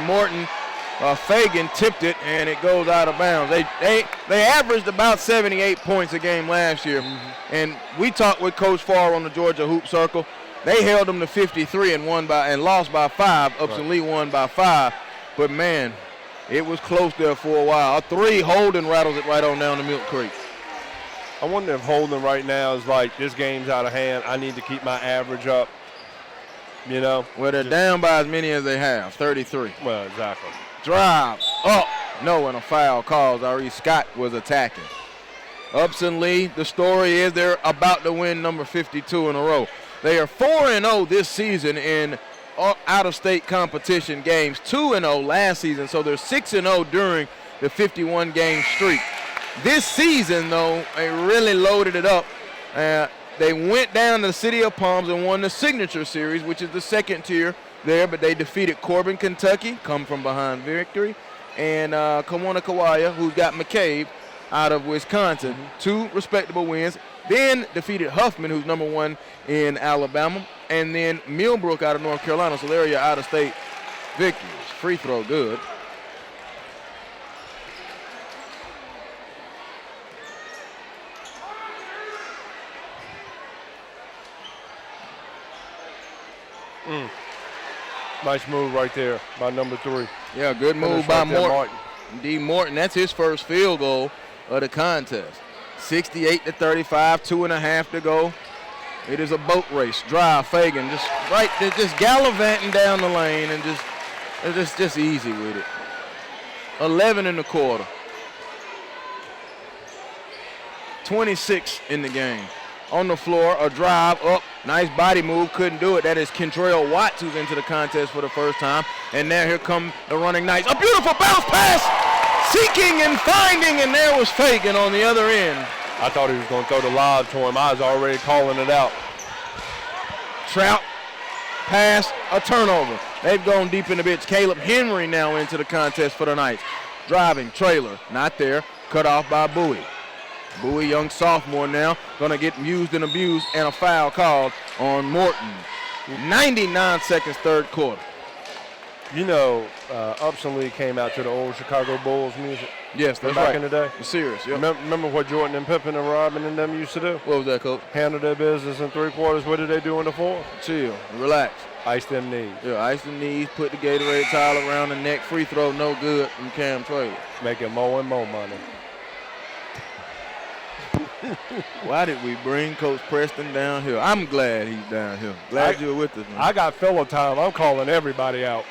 Fagan tipped it, and it goes out of bounds. They averaged about 78 points a game last year, and we talked with Coach Farr on the Georgia Hoop Circle. They held them to 53 and lost by 5. Upson-Lee won by 5, but man, it was close there for a while. A three, Holden rattles it right on down the milk crate. I wonder if Holden right now is like, this game's out of hand. I need to keep my average up, you know? Well, they're down by as many as they have, 33. Well, exactly. Drive, up, no, and a foul called. Zyrese Scott was attacking. Upson-Lee, the story is they're about to win number 52 in a row. They are 4-0 this season in out-of-state competition games, 2-0 last season, so they're 6-0 during the 51-game streak. This season, though, they really loaded it up. They went down to the City of Palms and won the Signature Series, which is the second tier there, but they defeated Corbin, Kentucky, come from behind victory, and Kawana Kawaya, who's got McCabe out of Wisconsin. 2 respectable wins. Then defeated Huffman, who's number 1 in Alabama, and then Millbrook out of North Carolina. So they're your out-of-state victories. Free throw good. Nice move right there by number 3. Yeah, good move by Morton. D. Morton, that's his first field goal of the contest. 68-35, 2.5 to go. It is a boat race. Drive, Fagan, just gallivanting down the lane and just easy with it. 11 in the quarter. 26 in the game. On the floor, a drive up, nice body move, couldn't do it. That is Kentrell Watts, who's into the contest for the first time. And now here come the running Knights. A beautiful bounce pass, seeking and finding, and there was Fagan on the other end. I thought he was going to throw the lob to him. I was already calling it out. Trout, pass, a turnover. They've gone deep in the bench. Caleb Henry now into the contest for the Knights. Driving, trailer, not there, cut off by Bowie. Bowie, young sophomore now, going to get used and abused, and a foul called on Morton. 99 seconds, third quarter. You know, Upson-Lee came out to the old Chicago Bulls music. Yes, that's back right. in the day. Serious, yeah. Remember what Jordan and Pippen and Robin and them used to do? What was that, Coach? Handle their business in 3 quarters. What did they do in the 4th? Chill, relax. Ice them knees. Yeah, ice the knees, put the Gatorade towel around the neck. Free throw, no good from Cam Traylor. Making more and more money. Why did we bring Coach Preston down here? I'm glad he's down here. Glad you were with us, man. I got filler time. I'm calling everybody out.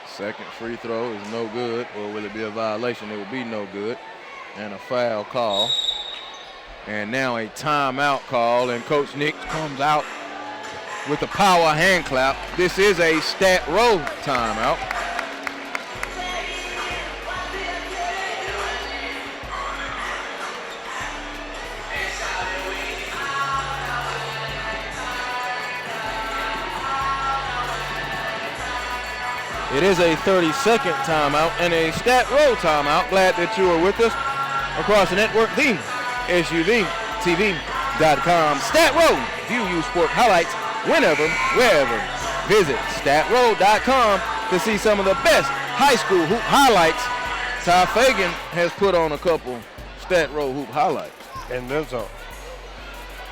Second free throw is no good. Or will it be a violation? It will be no good. And a foul call. And now a timeout call. And Coach Nick comes out with a power hand clap. This is a Stat Row timeout. It is a 30-second timeout and a Stat Row timeout. Glad that you are with us across the network. The SUVtv.com. Stat Row. View you sport highlights whenever, wherever. Visit statrow.com to see some of the best high school hoop highlights. Ty Fagan has put on a couple Stat Row hoop highlights. And then some.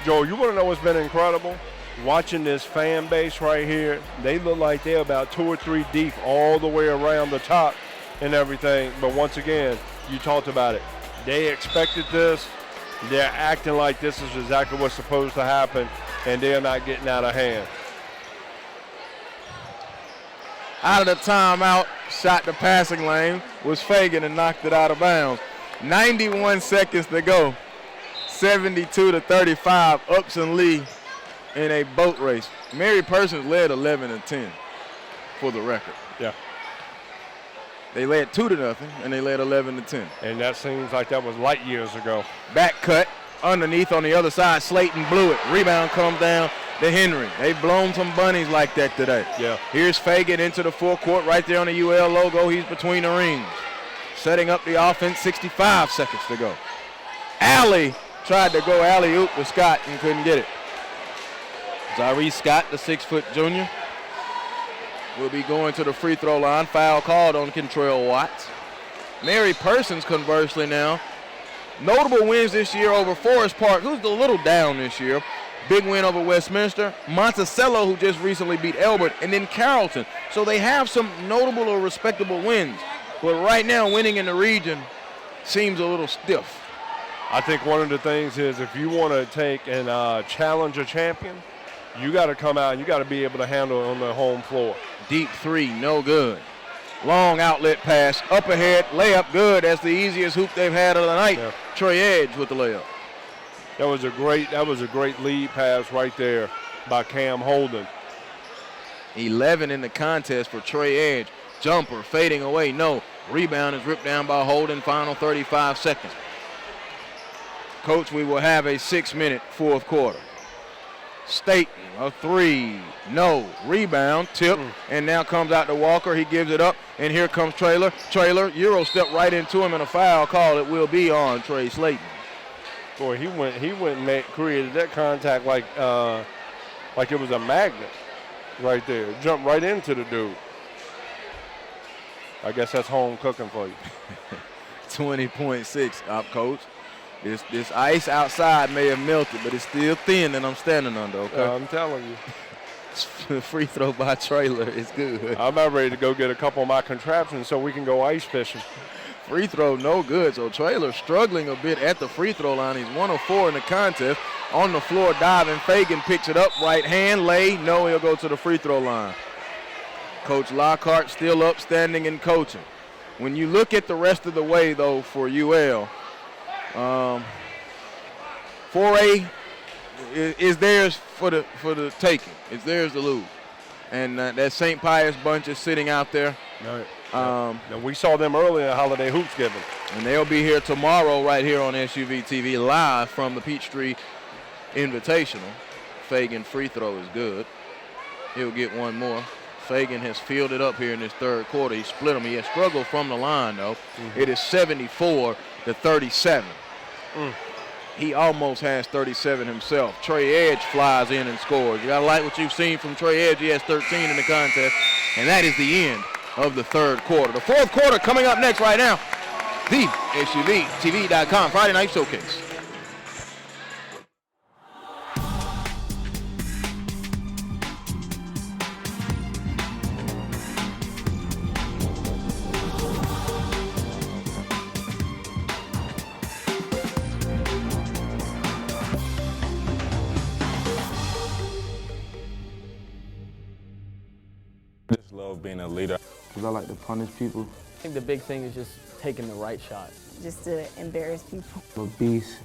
Joe, you want to know what's been incredible? Watching this fan base right here, they look like they're about 2 or 3 deep all the way around the top and everything. But once again, you talked about it. They expected this. They're acting like this is exactly what's supposed to happen, and they're not getting out of hand. Out of the timeout, shot the passing lane, was Fagan and knocked it out of bounds. 91 seconds to go. 72-35, Upson-Lee in a boat race. Mary Persons led 11-10 for the record. Yeah. They led 2-0 and they led 11-10. And that seems like that was light years ago. Back cut underneath on the other side. Slayton blew it. Rebound comes down to Henry. They've blown some bunnies like that today. Yeah. Here's Fagan into the forecourt right there on the UL logo. He's between the rings. Setting up the offense, 65 seconds to go. Alley tried to go alley-oop to Scott and couldn't get it. Zyree Scott, the 6-foot junior, will be going to the free throw line. Foul called on Kentrell Watts. Mary Persons, conversely now, notable wins this year over Forest Park, who's a little down this year. Big win over Westminster. Monticello, who just recently beat Elbert, and then Carrollton. So they have some notable or respectable wins. But right now, winning in the region seems a little stiff. I think one of the things is if you want to take and challenge a champion, you got to come out and you got to be able to handle it on the home floor. Deep three, no good. Long outlet pass, up ahead, layup good. That's the easiest hoop they've had of the night. Yeah. Trey Edge with the layup. That was a great lead pass right there by Cam Holden. 11 in the contest for Trey Edge. Jumper fading away, no. Rebound is ripped down by Holden. Final 35 seconds. Coach, we will have a 6-minute fourth quarter. Staten, a three, no. Rebound, tip, and now comes out to Walker. He gives it up, and here comes Traylor. Euro stepped right into him, and a foul call. It will be on Trey Slayton. Boy, he went and created that contact like it was a magnet right there. Jumped right into the dude. I guess that's home cooking for you. 20.6, up, Coach. This ice outside may have melted, but it's still thin that I'm standing under, okay? I'm telling you. Free throw by Traylor is good. I'm about ready to go get a couple of my contraptions so we can go ice fishing. Free throw no good, so Traylor struggling a bit at the free throw line. He's 1 of 4 in the contest. On the floor diving, Fagan picks it up, right hand, lay, no, he'll go to the free throw line. Coach Lockhart still up, standing and coaching. When you look at the rest of the way, though, for UL, 4A is theirs for the taking. It's theirs to lose. And that St. Pius bunch is sitting out there. Right. And we saw them earlier in Holiday Hoops Giving. And they'll be here tomorrow right here on SUVtv live from the Peachtree Invitational. Fagan free throw is good. He'll get one more. Fagan has filled up here in this third quarter. He split them. He has struggled from the line, though. It is 74-37. He almost has 37 himself. Trey Edge flies in and scores. You got to like what you've seen from Trey Edge. He has 13 in the contest, and that is the end of the third quarter. The fourth quarter coming up next right now. The SUVtv.com Friday Night Showcase. I just love being a leader. Because I like to punish people. I think the big thing is just taking the right shot. Just to embarrass people. I'm a beast.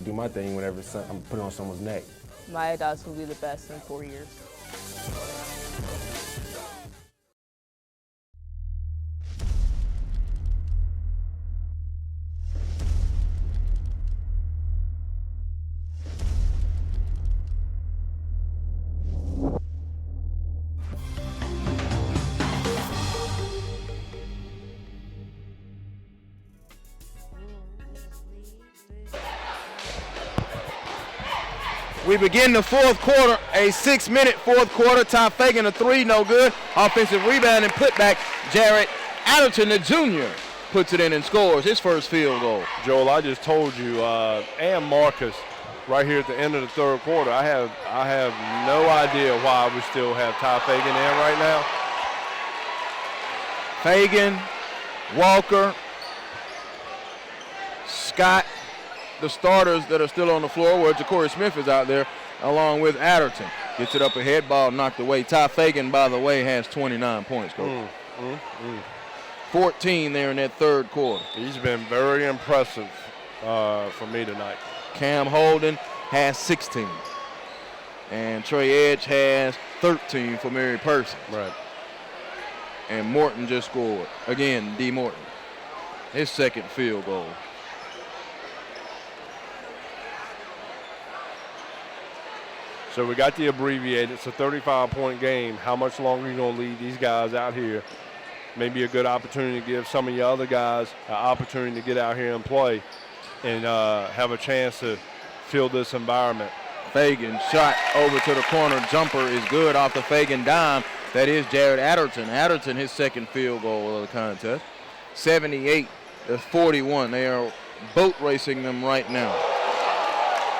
Do my thing whenever I'm putting on someone's neck. My dogs will be the best in 4 years. We begin the fourth quarter, a 6-minute fourth quarter. Ty Fagan a three, no good. Offensive rebound and putback. Jared Adderton, the junior, puts it in and scores his first field goal. Joel, I just told you, and Marcus, right here at the end of the third quarter, I have no idea why we still have Ty Fagan in right now. Fagan, Walker, Scott, the starters that are still on the floor, where Ja'Cory Smith is out there, along with Adderton. Gets it up ahead, ball knocked away. Ty Fagan, by the way, has 29 points, Coach. 14 there in that third quarter. He's been very impressive for me tonight. Cam Holden has 16. And Trey Edge has 13 for Mary Person. Right. And Morton just scored. Again, D. Morton. His second field goal. So we got the abbreviated. It's a 35-point game. How much longer are you going to leave these guys out here? Maybe a good opportunity to give some of your other guys an opportunity to get out here and play and have a chance to fill this environment. Fagan shot over to the corner. Jumper is good off the Fagan dime. That is Jared Adderton. Adderton, his second field goal of the contest. 78-41. They are boat racing them right now.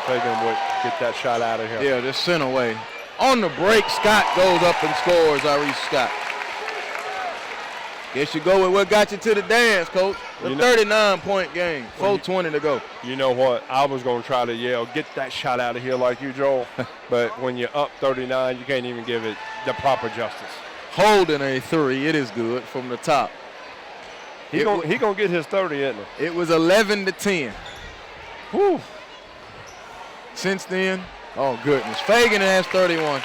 Fagan would get that shot out of here. Yeah, just sent away. On the break, Scott goes up and scores, Iris Scott. Guess you go with what got you to the dance, Coach. The 39-point game, 4:20 to go. You know what? I was going to try to yell, get that shot out of here like you, Joel. But when you're up 39, you can't even give it the proper justice. Holding a three. It is good from the top. He going to get his 30, isn't he? It was 11-10. Whew. Since then, oh goodness, Fagan has 31.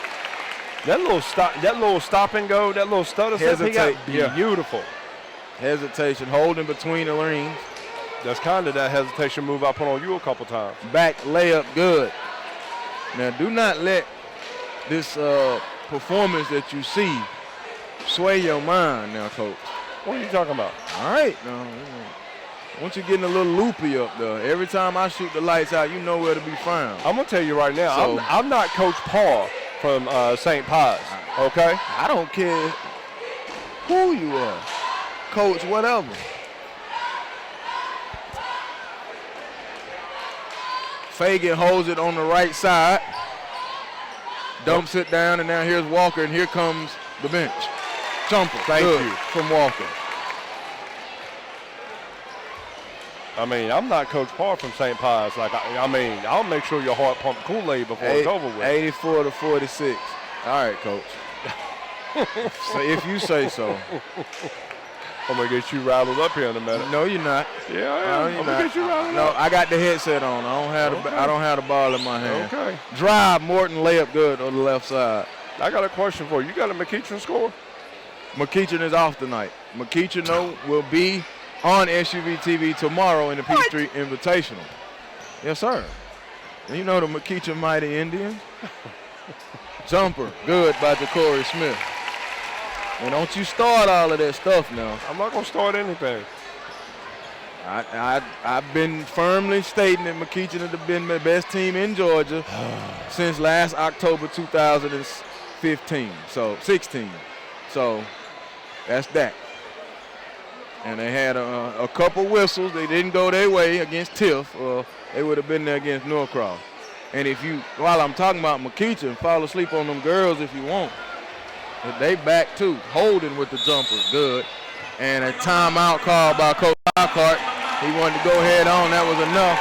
That little stop and go, that little stutter step, he got beautiful. Hesitation, holding between the rings. That's kind of that hesitation move I put on you a couple times. Back layup, good. Now, do not let this performance that you see sway your mind now, Coach. What are you talking about? All right. Now, once you're getting a little loopy up there, every time I shoot the lights out, you know where to be found. I'm going to tell you right now, So- I'm not Coach Paul from St. Pius, okay? I don't care who you are. Coach, whatever. Fagan holds it on the right side. Dumps it down, and now here's Walker, and here comes the bench. Jumper. Thank Good you. from Walker. I mean, I'm not Coach Paul from St. Pius. Like, I mean, I'll make sure your heart pump Kool-Aid before it's over with. 84-46. All right, Coach. So if you say so. I'm going to get you rattled up here in a minute. No, you're not. Yeah, I am. No, I'm you're going to get you rattled No, up. I got the headset on. I don't have the ball in my hand. Okay. Drive, Morton, layup good on the left side. I got a question for you. You got a McEachern score? McEachern is off tonight. McEachern, though, will be on SUVtv tomorrow in the Peachtree Invitational. Yes, sir. And you know the McEachern Mighty Indians? Jumper, good by Ja'Cory Smith. And don't you start all of that stuff now. I'm not going to start anything. I've been firmly stating that McEachern has been the best team in Georgia since last October 2015. So 16. So that's that. And they had a couple whistles. They didn't go their way against Tiff. They would have been there against Norcross. And if you, while I'm talking about McEachern, fall asleep on them girls if you want. But they back too. Holding with the jumper, good. And a timeout called by Coach Lockhart. He wanted to go head on. That was enough.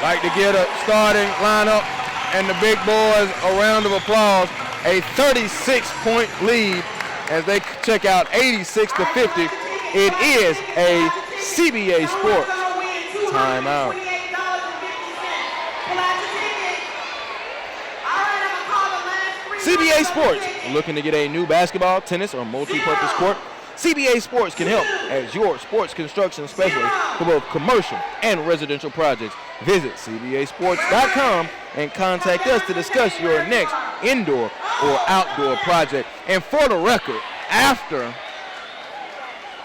Like to get a starting lineup and the big boys a round of applause. A 36-point lead as they check out 86-50. It is a CBA Sports timeout. CBA Sports, looking to get a new basketball, tennis, or multi-purpose court? CBA Sports can help as your sports construction specialist for both commercial and residential projects. Visit cbasports.com and contact us to discuss your next indoor or outdoor project. And for the record, after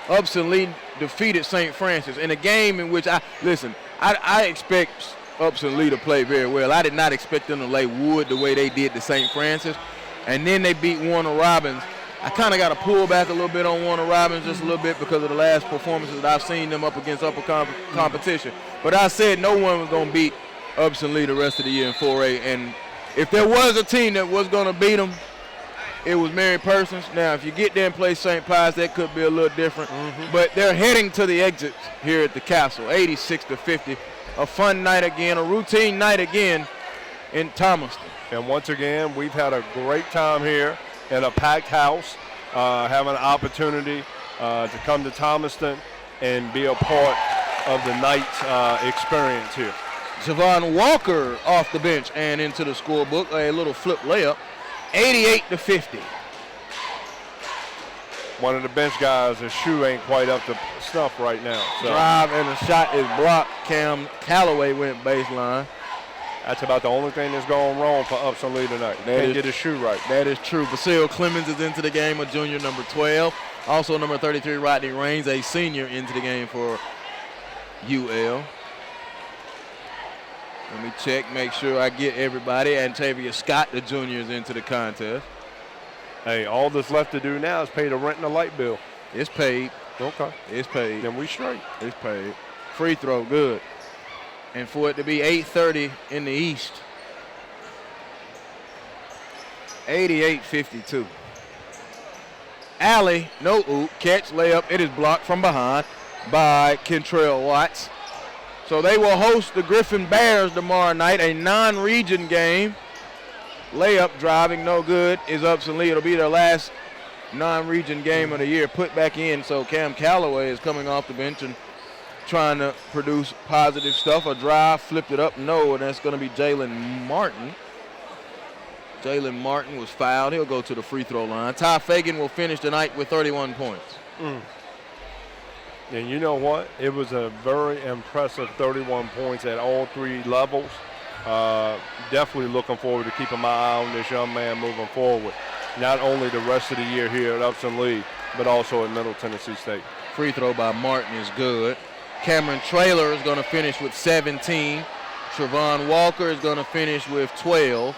Upson-Lee defeated St. Francis in a game in which I expect Upson-Lee to play very well. I did not expect them to lay wood the way they did to St. Francis. And then they beat Warner Robins. I kind of got to pull back a little bit on Warner Robins just a little bit because of the last performances that I've seen them up against upper competition. But I said no one was going to beat Upson-Lee the rest of the year in 4A. And if there was a team that was going to beat them, it was Mary Persons. Now, if you get there and play St. Pius, that could be a little different. But they're heading to the exits here at the Castle, 86-50. A fun night again, a routine night again in Thomaston. And once again, we've had a great time here in a packed house, having an opportunity to come to Thomaston and be a part of the night's experience here. Javon Walker off the bench and into the scorebook, a little flip layup, 88-50. One of the bench guys, his shoe ain't quite up to snuff right now. So Drive and the shot is blocked. Cam Calloway went baseline. that's about the only thing that's going wrong for Upson-Lee tonight. Can't get his shoe right. That is true. Basil Clemens is into the game, a junior, number 12. Also number 33, Rodney Raines, a senior, into the game for UL. Let me check, make sure I get everybody. Antavia Scott, the junior, is into the contest. Hey, all that's left to do now is pay the rent and the light bill. It's paid. Okay. It's paid. Then we straight. It's paid. Free throw, good. And for it to be 8:30 in the East, 88-52. Alley, no oop, catch, layup. It is blocked from behind by Kentrell Watts. So they will host the Griffin Bears tomorrow night, a non-region game. Layup, driving, no good, is Upson-Lee. It'll be their last non-region game of the year, put back in. So Cam Calloway is coming off the bench and trying to produce positive stuff. A drive, flipped it up, no, and that's going to be Jalen Martin. Jalen Martin was fouled. He'll go to the free throw line. Ty Fagan will finish tonight with 31 points. And you know what? It was a very impressive 31 points at all three levels. Definitely looking forward to keeping my eye on this young man moving forward. Not only the rest of the year here at Upson-Lee, but also at Middle Tennessee State. Free throw by Martin is good. Cameron Traylor is going to finish with 17. Trevon Walker is going to finish with 12.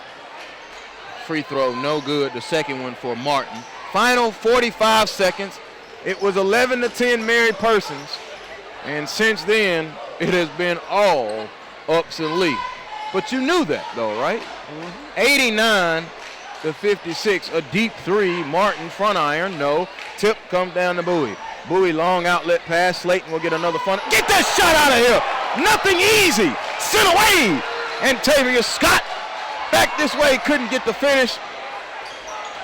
Free throw no good, the second one for Martin. Final 45 seconds. It was 11-10 Mary Persons, and since then it has been all Upson-Lee. But you knew that though, right? 89-56, a deep three. Martin front iron, no. Tip comes down to Bowie. Bowie long outlet pass. Slayton will get another fun. Get that shot out of here. Nothing easy. Sent away. And Tavia Scott back this way, couldn't get the finish.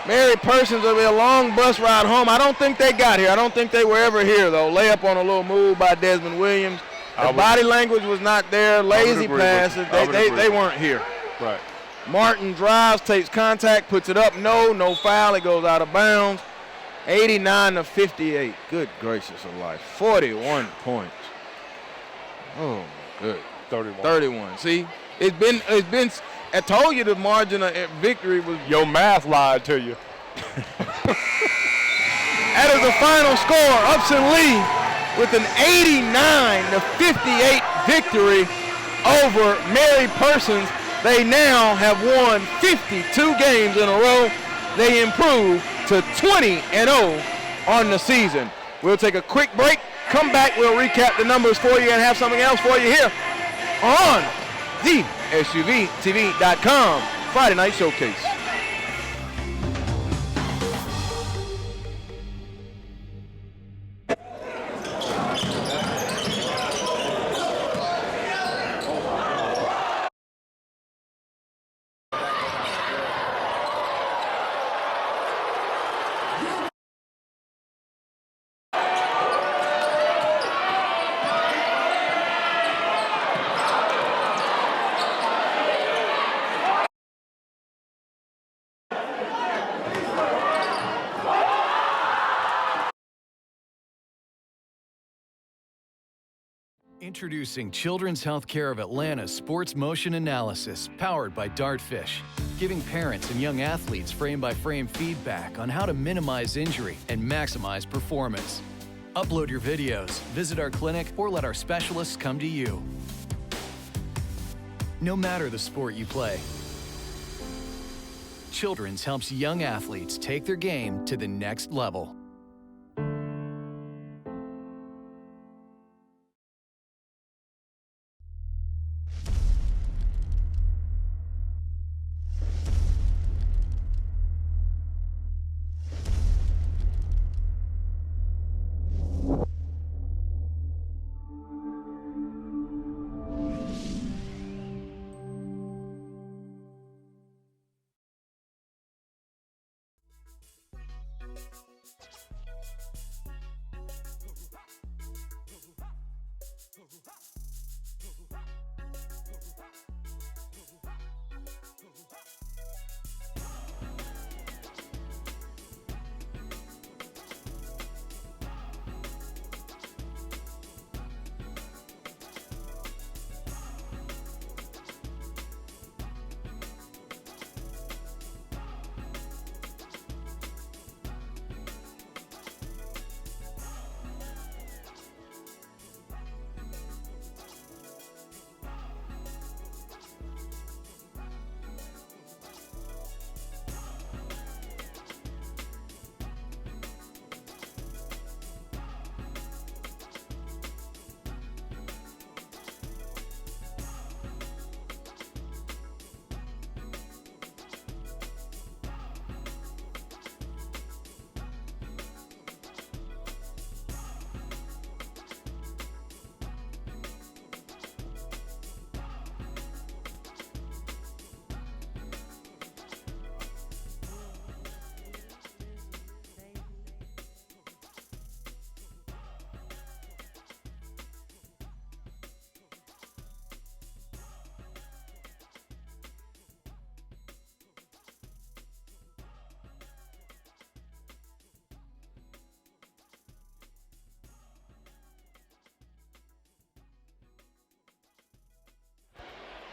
Mary Persons will be a long bus ride home. I don't think they got here. I don't think they were ever here, though. Layup on a little move by Desmond Williams. The body language was not there. Lazy passes. They weren't here. Right. Martin drives, takes contact, puts it up. No foul. It goes out of bounds. 89-58. Good gracious of life. 41 points. Oh, good. 31. See, it's been. I told you the margin of victory was. Your math lied to you. That is the final score. Upson-Lee with an 89-58 victory over Mary Persons. They now have won 52 games in a row. They improve to 20-0 on the season. We'll take a quick break. Come back. We'll recap the numbers for you and have something else for you here on the SUVtv.com Friday Night Showcase. Introducing Children's Healthcare of Atlanta Sports Motion Analysis, powered by Dartfish, giving parents and young athletes frame-by-frame feedback on how to minimize injury and maximize performance. Upload your videos, visit our clinic, or let our specialists come to you. No matter the sport you play, Children's helps young athletes take their game to the next level.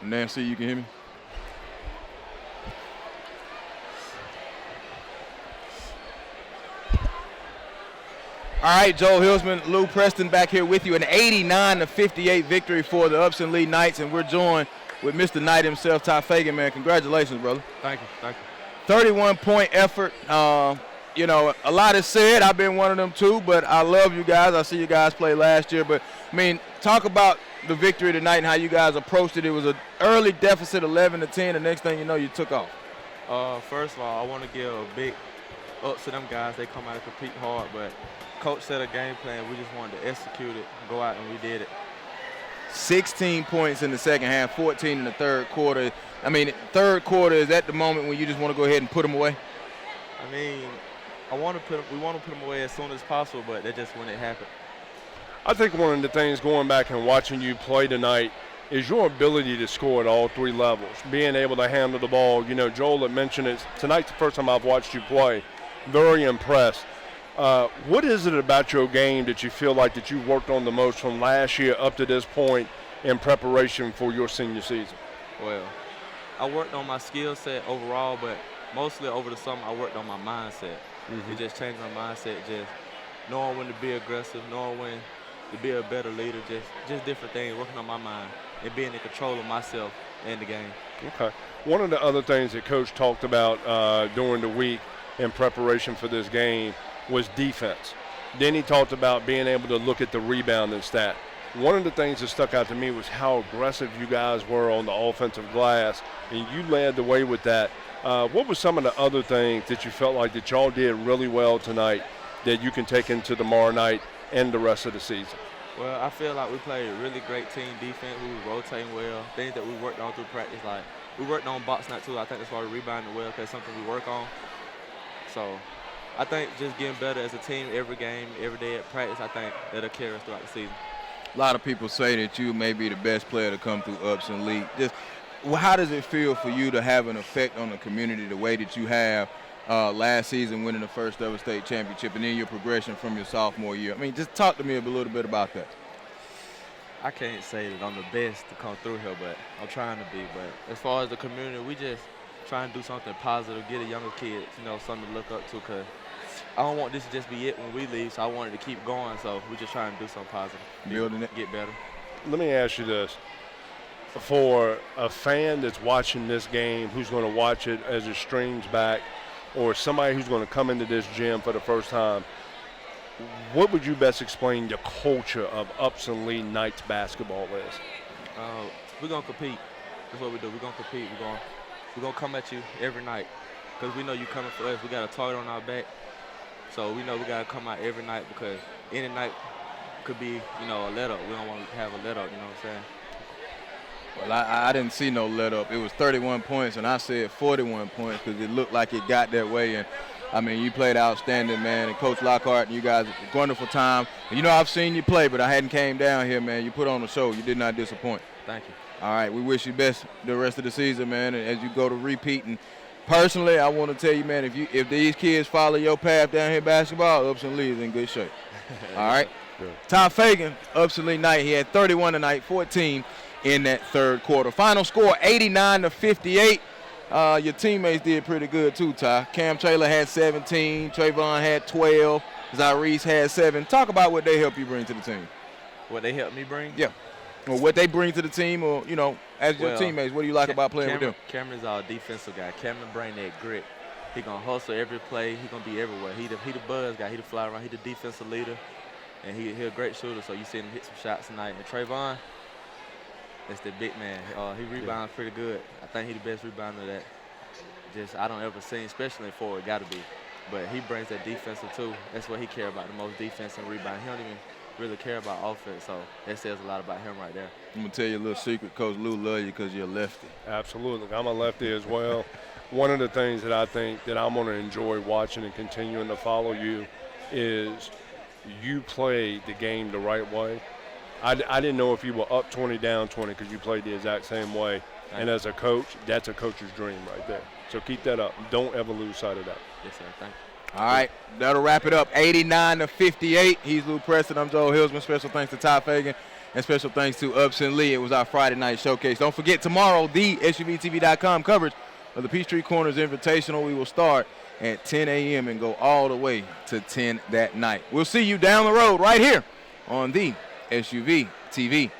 Nancy, you can hear me? All right, Joel Hilsman, Lou Preston back here with you. An 89-58 victory for the Upson-Lee Knights, and we're joined with Mr. Knight himself, Ty Fagan, man. Congratulations, brother. Thank you. Thank you. 31-point effort. You know, a lot is said. I've been one of them too, but I love you guys. I see you guys play last year. But, I mean, talk about the victory tonight and how you guys approached it. It was an early deficit, 11-10. The next thing you know, you took off. First of all, I want to give a big ups to them guys. They come out and compete hard, but Coach set a game plan. We just wanted to execute it, go out, and we did it. 16 points in the second half, 14 in the third quarter. I mean, third quarter is at the moment when you just want to go ahead and put them away? I mean, we want to put them away as soon as possible, but that just when it happened. I think one of the things going back and watching you play tonight is your ability to score at all three levels, being able to handle the ball. You know, Joel had mentioned it. Tonight's the first time I've watched you play. Very impressed. What is it about your game that you feel like that you worked on the most from last year up to this point in preparation for your senior season? Well, I worked on my skill set overall, but mostly over the summer I worked on my mindset. It just changed my mindset, just knowing when to be aggressive, knowing when to be a better leader, just different things, working on my mind and being in control of myself and the game. Okay. One of the other things that Coach talked about during the week in preparation for this game was defense. Then he talked about being able to look at the rebounding stat. One of the things that stuck out to me was how aggressive you guys were on the offensive glass, and you led the way with that. What were some of the other things that you felt like that y'all did really well tonight that you can take into tomorrow night and the rest of the season? Well, I feel like we played a really great team defense. We were rotating well. Things that we worked on through practice, like we worked on box night too. I think that's why we rebounded well, because something we work on. So I think just getting better as a team every game, every day at practice, I think that'll carry us throughout the season. A lot of people say that you may be the best player to come through Upson-Lee. Just how does it feel for you to have an effect on the community the way that you have last season, winning the first ever state championship, and then your progression from your sophomore year? I mean, just talk to me a little bit about that. I can't say that I'm the best to come through here, but I'm trying to be. But as far as the community, we just try and do something positive, get the younger kids, you know, something to look up to, because I don't want this to just be it when we leave, so I wanted to keep going, so we just trying to do something positive. Building it. Get better. Let me ask you this. For a fan that's watching this game, who's going to watch it as it streams back, or somebody who's going to come into this gym for the first time, what would you best explain the culture of Upson-Lee Knights basketball is? We're going to compete. That's what we do. We're going to compete. We're going to come at you every night, because we know you coming for us. We got a target on our back, so we know we got to come out every night, because any night could be, you know, a let-up. We don't want to have a let-up, you know what I'm saying? Well, I didn't see no let-up. It was 31 points, and I said 41 points because it looked like it got that way. And, I mean, you played outstanding, man. And Coach Lockhart and you guys, a wonderful time. And, you know, I've seen you play, but I hadn't came down here, man. You put on a show. You did not disappoint. Thank you. All right, we wish you best the rest of the season, man, and as you go to repeat. And personally, I want to tell you, man, if these kids follow your path down here basketball, Upson-Lee is in good shape. All right? Good. Ty Fagan, Upson-Lee Knight, he had 31 tonight, 14 in that third quarter. Final score, 89-58. Your teammates did pretty good too, Ty. Cam Taylor had 17, Trayvon had 12, Zyrese had 7. Talk about what they help you bring to the team. What they help me bring? Yeah. Or what they bring to the team, or, you know, as your teammates, what do you like about playing with them? Cameron's our defensive guy. Cameron bring that grit. He going to hustle every play. He going to be everywhere. He the buzz guy. He the fly around. He the defensive leader. And he a great shooter, so you see him hit some shots tonight. And Trayvon, that's the big man. He rebounds pretty good. I think he the best rebounder that I don't ever see, especially in forward, got to be. But he brings that defensive too. That's what he care about the most, defense and rebound. He don't even really care about offense, so that says a lot about him right there. I'm going to tell you a little secret. Coach Lou love you because you're a lefty. Absolutely. I'm a lefty as well. One of the things that I think that I'm going to enjoy watching and continuing to follow you is you play the game the right way. I didn't know if you were up 20, down 20, because you played the exact same way. And as a coach, that's a coach's dream right there. So keep that up. Don't ever lose sight of that. Yes, sir. Thank you. All right, that'll wrap it up. 89-58. He's Lou Preston. I'm Joel Hilsman. Special thanks to Ty Fagan And special thanks to Upson-Lee. It was our Friday night showcase. Don't forget, tomorrow, the SUVtv.com coverage of the Peachtree Corners Invitational. We will start at 10 a.m. and go all the way to 10 that night. We'll see you down the road right here on the SUVtv.com.